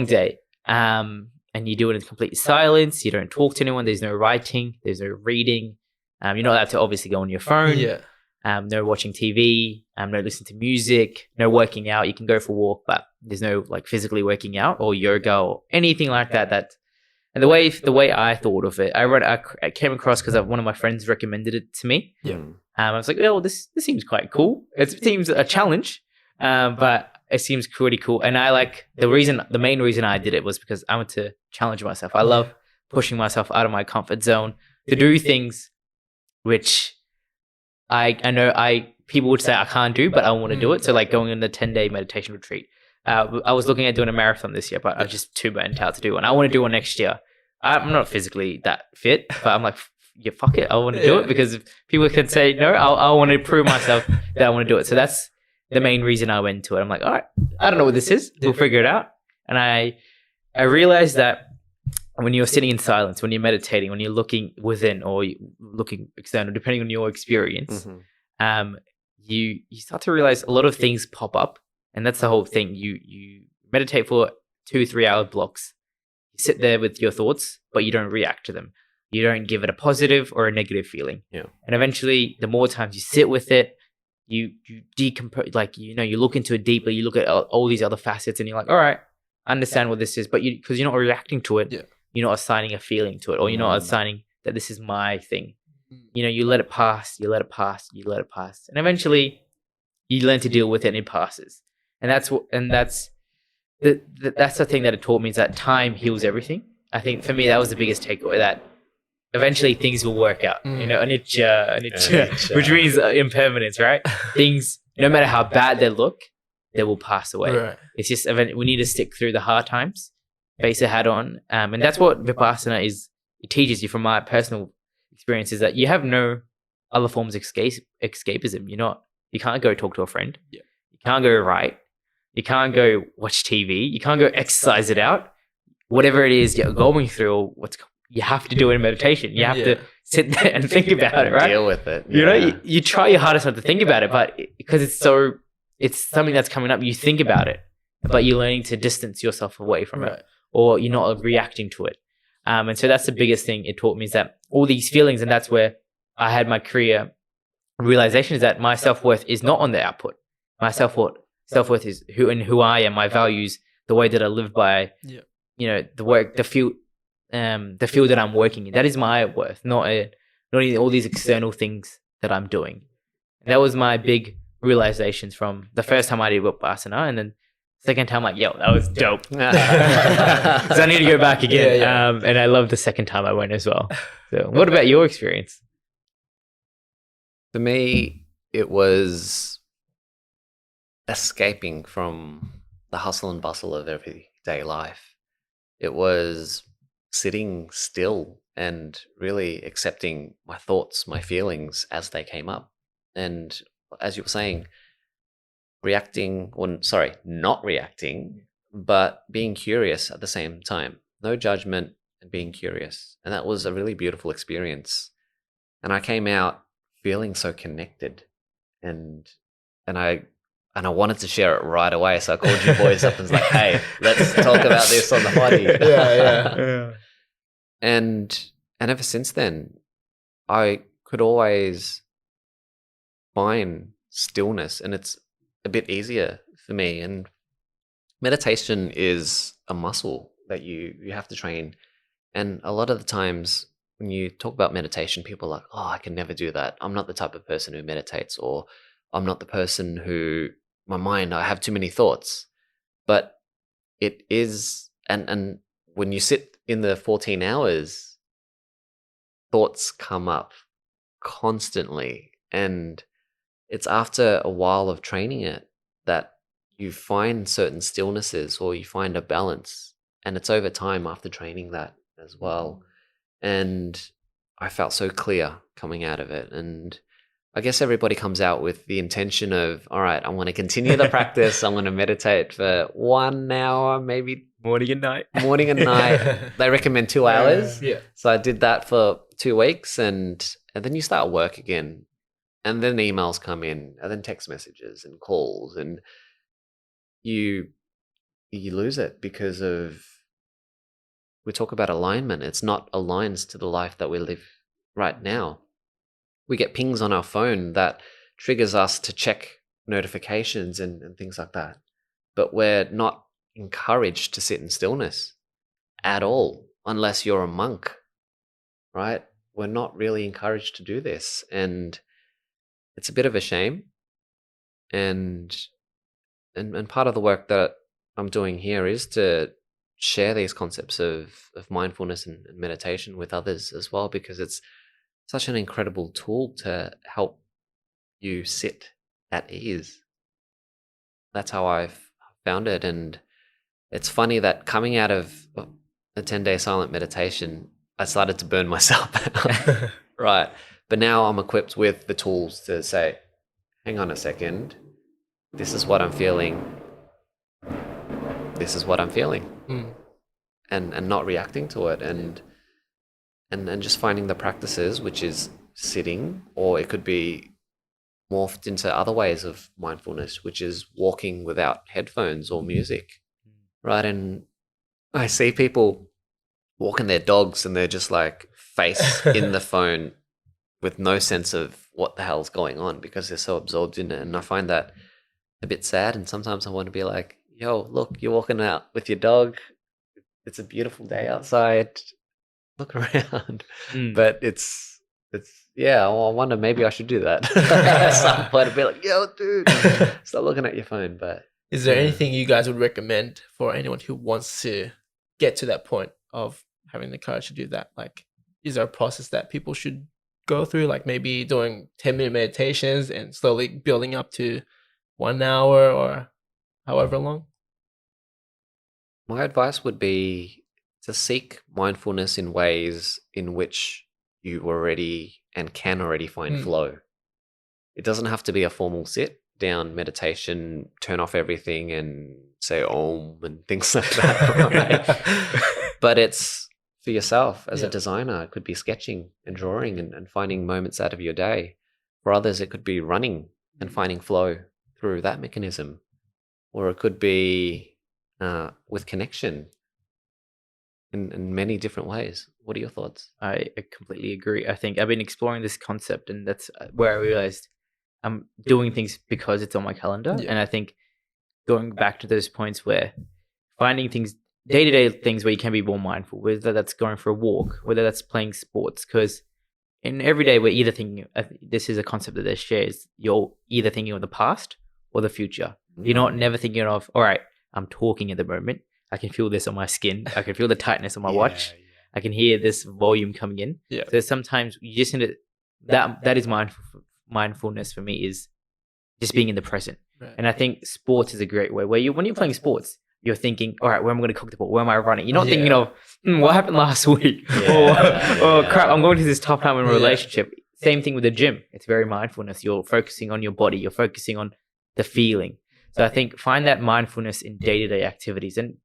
day. And you do it in complete silence. You don't talk to anyone. There's no writing. There's no reading. You're not allowed to obviously go on your phone. Yeah. No watching TV. No listening to music. No working out. You can go for a walk, but there's no like physically working out or yoga or anything like that. And the way I thought of it, I came across because one of my friends recommended it to me. Yeah. I was like, well, this seems quite cool. It seems a challenge, but it seems pretty cool. And I like the main reason I did it was because I want to challenge myself. I love pushing myself out of my comfort zone to do things which I know people would say I can't do, but I want to do it. So like going on the 10-day meditation retreat. I was looking at doing a marathon this year, but I'm just too burnt out to do one. I want to do one next year. I'm not physically that fit, but I'm like, yeah, fuck it. I want to do it because if people can say no, I want to prove myself that I want to do it. So that's the main reason I went to it. I'm like, all right, I don't know what this is. We'll figure it out. And I realized that when you're sitting in silence, when you're meditating, when you're looking within or looking external, depending on your experience, you start to realize a lot of things pop up. And that's the whole thing. You meditate for 2-3 hour blocks. You sit there with your thoughts, but you don't react to them. You don't give it a positive or a negative feeling. Yeah. And eventually, the more times you sit with it, you decompose, like, you look into it deeply, you look at all these other facets and you're like, all right, I understand what this is. But because you're not reacting to it, you're not assigning a feeling to it, or you're not assigning that this is my thing. You let it pass, you let it pass. And eventually you learn to deal with it and it passes. And that's the thing that it taught me, is that time heals everything. I think for me, that was the biggest takeaway, that eventually things will work out, anicca, which means impermanence, right? Things, no matter how bad they look, they will pass away. Right. It's just, we need to stick through the hard times, face it head on. And that's what Vipassana is. It teaches you, from my personal experience, is that you have no other forms of escapism. You can't go talk to a friend. Yeah. You can't go write. You can't go watch TV. You can't go exercise it out. Whatever it is you're going through, you have to do it in meditation. You have to sit there and think about it, right? Deal with it. You try your hardest not to think about it, but because it's something that's coming up, you think about it, but you're learning to distance yourself away from it, or you're not reacting to it. And so that's the biggest thing it taught me, is that all these feelings, and that's where I had my career realization, is that my self-worth is not on the output. My self-worth is who I am, my values, the way that I live by, the work, the field that I'm working in. That is my worth, not all these external things that I'm doing. And that was my big realizations from the first time I did Vipassana, and then second time, like, yo, that was dope. So I need to go back again. And I love the second time I went as well. So what about your experience? For me, it was escaping from the hustle and bustle of everyday life. It was sitting still and really accepting my thoughts, my feelings as they came up. And as you were saying, not reacting, but being curious at the same time. No judgment and being curious. And that was a really beautiful experience. And I came out feeling so connected, and I wanted to share it right away. So I called you boys up and was like, hey, let's talk about this on the potty. Yeah. And ever since then, I could always find stillness, and it's a bit easier for me. And meditation is a muscle that you have to train. And a lot of the times when you talk about meditation, people are like, oh, I can never do that. I'm not the type of person who meditates, or I'm not the person who, I have too many thoughts. But it is, and when you sit in the 14 hours, thoughts come up constantly. And it's after a while of training it that you find certain stillnesses or you find a balance. And it's over time after training that as well. And I felt so clear coming out of it. And I guess everybody comes out with the intention of, all right, I want to continue the practice. I want to meditate for 1 hour, maybe Morning and night. morning and night. They recommend 2 hours. Yeah. So I did that for 2 weeks, and then you start work again. And then emails come in, and then text messages and calls, and you lose it because of, we talk about alignment. It's not aligned to the life that we live right now. We get pings on our phone that triggers us to check notifications and things like that. But we're not encouraged to sit in stillness at all, unless you're a monk, right? We're not really encouraged to do this. And it's a bit of a shame. And part of the work that I'm doing here is to share these concepts of mindfulness and meditation with others as well, because it's such an incredible tool to help you sit at ease. That's how I've found it. And it's funny that coming out of a 10-day silent meditation, I started to burn myself out. Right. But now I'm equipped with the tools to say, hang on a second, this is what I'm feeling. This is what I'm feeling. And not reacting to it. And just finding the practices, which is sitting, or it could be morphed into other ways of mindfulness, which is walking without headphones or music, right? And I see people walking their dogs and they're just like face in the phone with no sense of what the hell's going on because they're so absorbed in it. And I find that a bit sad. And sometimes I want to be like, yo, look, you're walking out with your dog. It's a beautiful day outside. Look around. But it's yeah, well, I wonder, maybe I should do that at some point. I'd be like, yo, dude, stop looking at your phone. But is there anything you guys would recommend for anyone who wants to get to that point of having the courage to do that? Like, is there a process that people should go through, like maybe doing 10-minute meditations and slowly building up to 1 hour or however long? My advice would be to seek mindfulness in ways in which you already and can already find flow. It doesn't have to be a formal sit down meditation, turn off everything and say om and things like that. Right? But it's for yourself as a designer. It could be sketching and drawing and finding moments out of your day. For others, it could be running and finding flow through that mechanism. Or it could be with connection in many different ways. What are your thoughts? I completely agree. I think I've been exploring this concept, and that's where I realized I'm doing things because it's on my calendar. And I think going back to those points where finding things, day-to-day things where you can be more mindful, whether that's going for a walk, whether that's playing sports, because in every day we're either thinking, this is a concept that they share, is you're either thinking of the past or the future. You're not never thinking of, all right, I'm talking at the moment. I can feel this on my skin. I can feel the tightness on my watch. I can hear this volume coming in. So sometimes you just need to, that is mindfulness for me, is just being in the present. And I think sports is a great way where when you're playing sports, you're thinking, all right, where am I going to cook the ball? Where am I running? You're not thinking of what happened last week or crap, I'm going to this tough time in a relationship. Same thing with the gym. It's very mindfulness. You're focusing on your body. You're focusing on the feeling. So I think find that mindfulness in day-to-day activities. And,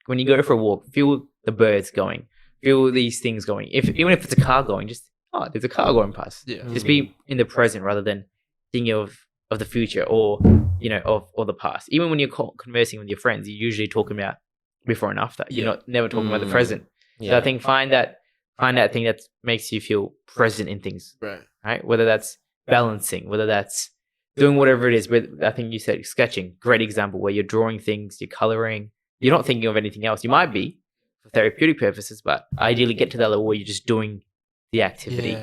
when you go for a walk, feel the birds going, feel these things going. Even if it's a car going, just, there's a car going past. Just be in the present rather than thinking of the future or, of the past. Even when you're conversing with your friends, you're usually talking about before and after. You're never talking about the present. So I think find that thing that makes you feel present in things. Right? Whether that's balancing, whether that's doing whatever it is. I think you said sketching, great example, where you're drawing things, you're coloring, you're not thinking of anything else. You might be for therapeutic purposes, but ideally get to that level where you're just doing the activity.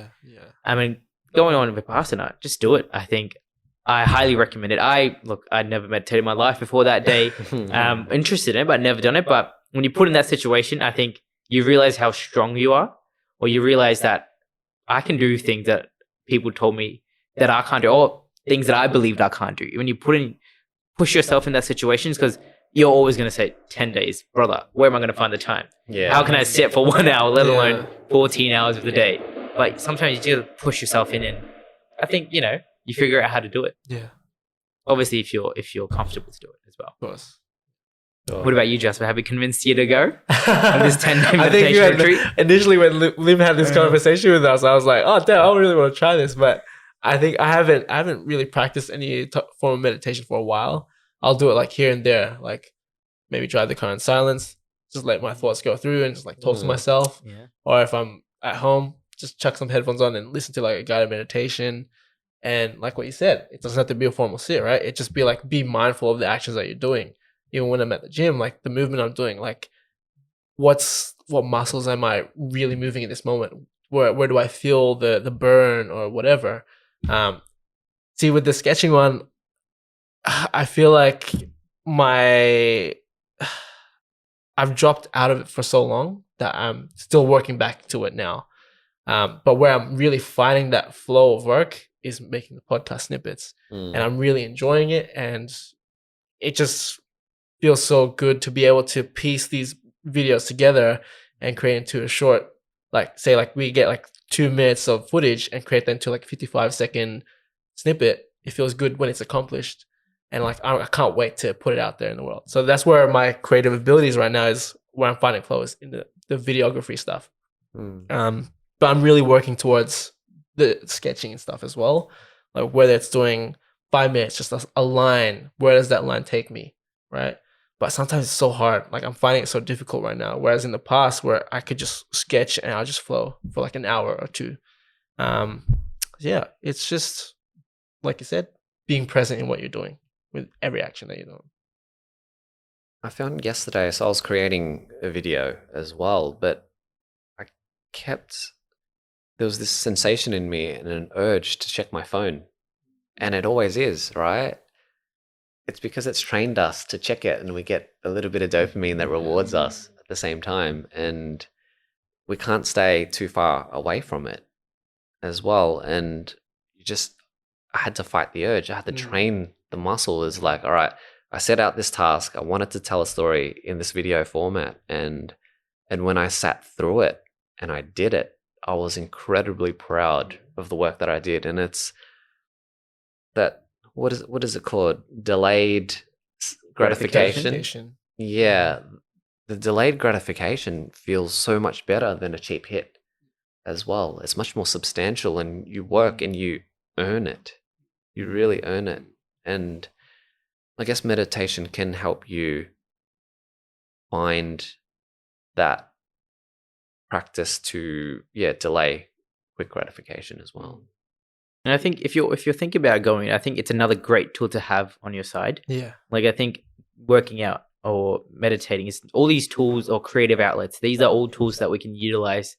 I mean, going on with Vipassana, just do it. I think I highly recommend it. I'd never meditated in my life before that day. Interested in it, but I'd never done it. But when you put in that situation, I think you realize how strong you are, or you realize that I can do things that people told me that I can't do, or things that I believed I can't do. When you push yourself in that situation, because you're always going to say 10 days, brother, where am I going to find the time? Yeah. How can I sit for 1 hour, let alone 14 hours of the day? Like sometimes you just push yourself in, and I think, you figure out how to do it. Yeah. Obviously, if you're comfortable to do it as well. Of course. What about you, Jasper? Have we convinced you to go on this 10-day I think meditation retreat? initially when Lim had this conversation with us, I was like, oh damn, I really want to try this, but I think I haven't really practiced any form of meditation for a while. I'll do it like here and there, like maybe drive the car in silence, just let my thoughts go through and just like talk to myself. Yeah. Or if I'm at home, just chuck some headphones on and listen to like a guided meditation. And like what you said, it doesn't have to be a formal sit, right? It just be mindful of the actions that you're doing. Even when I'm at the gym, like the movement I'm doing, like what muscles am I really moving in this moment? Where do I feel the burn or whatever? See, with the sketching one, I feel like I've dropped out of it for so long that I'm still working back to it now. But where I'm really finding that flow of work is making the podcast snippets, and I'm really enjoying it, and it just feels so good to be able to piece these videos together and create into a short, like say like we get like 2 minutes of footage and create that into like 55-second snippet. It feels good when it's accomplished, and like I can't wait to put it out there in the world. So that's where my creative abilities right now is where I'm finding flow, is in the videography stuff. But I'm really working towards the sketching and stuff as well, like whether it's doing 5 minutes, just a line, where does that line take me, right? But sometimes it's so hard. Like I'm finding it so difficult right now. Whereas in the past, where I could just sketch and I'll just flow for like an hour or two. Yeah, it's just like you said, being present in what you're doing with every action that you're doing. I found yesterday, so I was creating a video as well, but there was this sensation in me and an urge to check my phone. And it always is, right? It's because it's trained us to check it, and we get a little bit of dopamine that rewards us at the same time. And we can't stay too far away from it as well. And I had to fight the urge. I had to train the muscle. Is like, all right, I set out this task. I wanted to tell a story in this video format. And when I sat through it and I did it, I was incredibly proud of the work that I did. And it's that, what is it called? Delayed gratification. Yeah. The delayed gratification feels so much better than a cheap hit as well. It's much more substantial, and you work and you earn it. You really earn it. And I guess meditation can help you find that practice to delay quick gratification as well. And I think if you're thinking about going, I think it's another great tool to have on your side. Yeah. Like I think working out or meditating is all these tools or creative outlets. These are all tools that we can utilize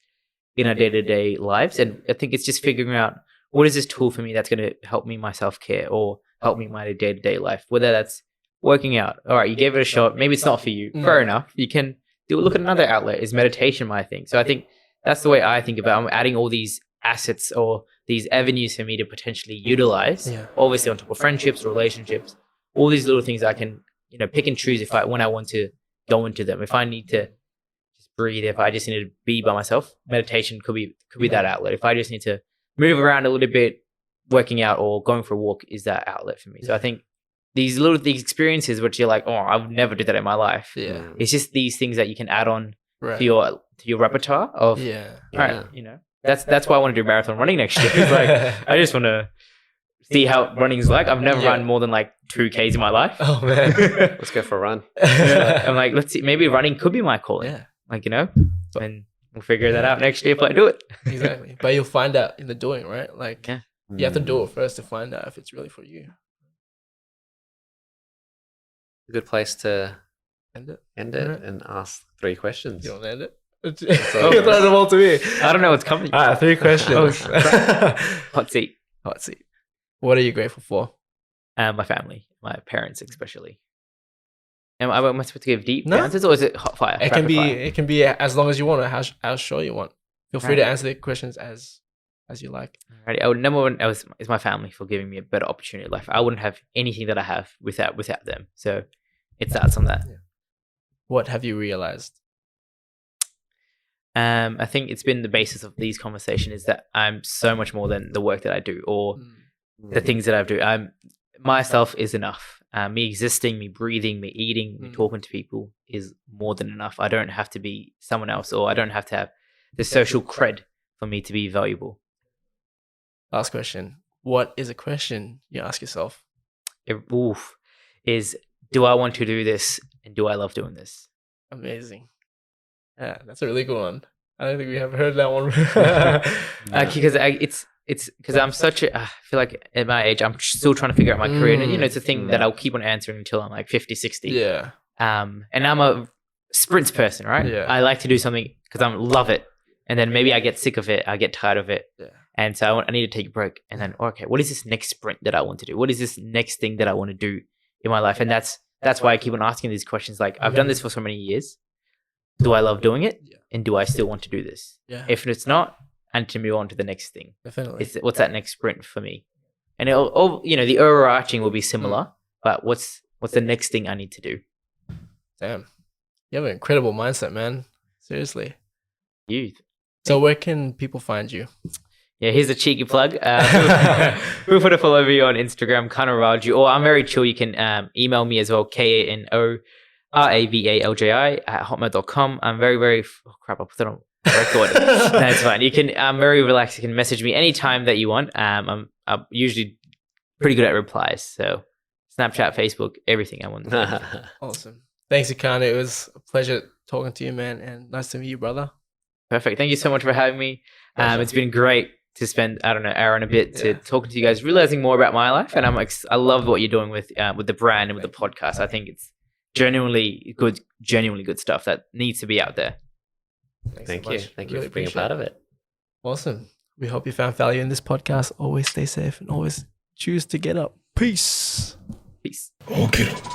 in our day-to-day lives. And I think it's just figuring out, what is this tool for me that's going to help me my self-care or help me my day-to-day life? Whether that's working out. All right, you gave it a shot. Maybe it's not for you. Fair enough. You can look at another outlet. Is meditation my thing? So I think that's the way I think about it. I'm adding all these assets or these avenues for me to potentially utilize, obviously on top of friendships, relationships, all these little things I can, pick and choose when I want to go into them. If I need to just breathe, if I just need to be by myself, meditation could be that outlet. If I just need to move around a little bit, working out or going for a walk is that outlet for me. So I think these experiences, which you're like, oh, I would never do that in my life. Yeah. It's just these things that you can add on Right. to your repertoire of, all right, that's why I want to do marathon running next year. It's like, I just want to see how running's like. I've never run more than like 2Ks in my life. Oh man. Let's go for a run. I'm like, let's see, maybe running could be my calling. Yeah. Like, and we'll figure that out next year if I do it. Exactly. But you'll find out in the doing, right? Like you have to do it first to find out if it's really for you. A good place to End it. Right. And ask 3 questions. You don't end it? So- You throw them all to me. I don't know what's coming. All right, 3 questions. Hot seat. Hot seat. What are you grateful for? My family, my parents especially. Am I supposed to give deep No. answers, or is it hot fire? It can rapid be fire? it can be as long as you want, or how short you want. Feel free to answer the questions as you like. Alrighty. Number one is my family for giving me a better opportunity in life. I wouldn't have anything that I have without them. So it starts on that. What have you realized? I think it's been the basis of these conversations is that I'm so much more than the work that I do or the things that I do. Myself is enough. Me existing, me breathing, me eating, me talking to people is more than enough. I don't have to be someone else, or I don't have to have the social cred for me to be valuable. Last question. What is a question you ask yourself? Is do I want to do this and do I love doing this? Amazing. Yeah, that's a really good one. I don't think we have heard that one. Because it's because I'm such a, I feel like at my age, I'm still trying to figure out my career. And, it's a thing that I'll keep on answering until I'm like 50, 60. Yeah. And I'm a sprints person, right? Yeah. I like to do something because I love it. And then maybe I get sick of it. I get tired of it. Yeah. And so I need to take a break. And then, okay, what is this next sprint that I want to do? What is this next thing that I want to do in my life? And that's why I keep on asking these questions. Like, I've done this for so many years. Do I love doing it? Yeah. And do I still want to do this? Yeah. If it's not, I need to move on to the next thing. Definitely. What's that next sprint for me? And it'll, the overarching will be similar, but what's the next thing I need to do? Damn. You have an incredible mindset, man. Seriously. You. So where can people find you? Yeah, here's a cheeky plug. Feel free to follow me on Instagram, Kano Ravalji, or I'm very chill. You can email me as well, KanoRavalji@hotmail.com. I'm very, very, oh crap, I'll put that on record. No, it's fine. I'm very relaxed. You can message me anytime that you want. I'm usually pretty good at replies. So Snapchat, Facebook, everything I want. Awesome. Thanks, Kano. It was a pleasure talking to you, man, and nice to meet you, brother. Perfect. Thank you so much for having me. It's been great to spend, I don't know, hour and a bit to talking to you guys, realizing more about my life. And I love what you're doing with the brand and with the podcast. I think it's genuinely good stuff that needs to be out there. Thank you for being a part of it. Awesome. We hope you found value in this podcast. Always stay safe and always choose to get up. Peace. Peace. Okiru.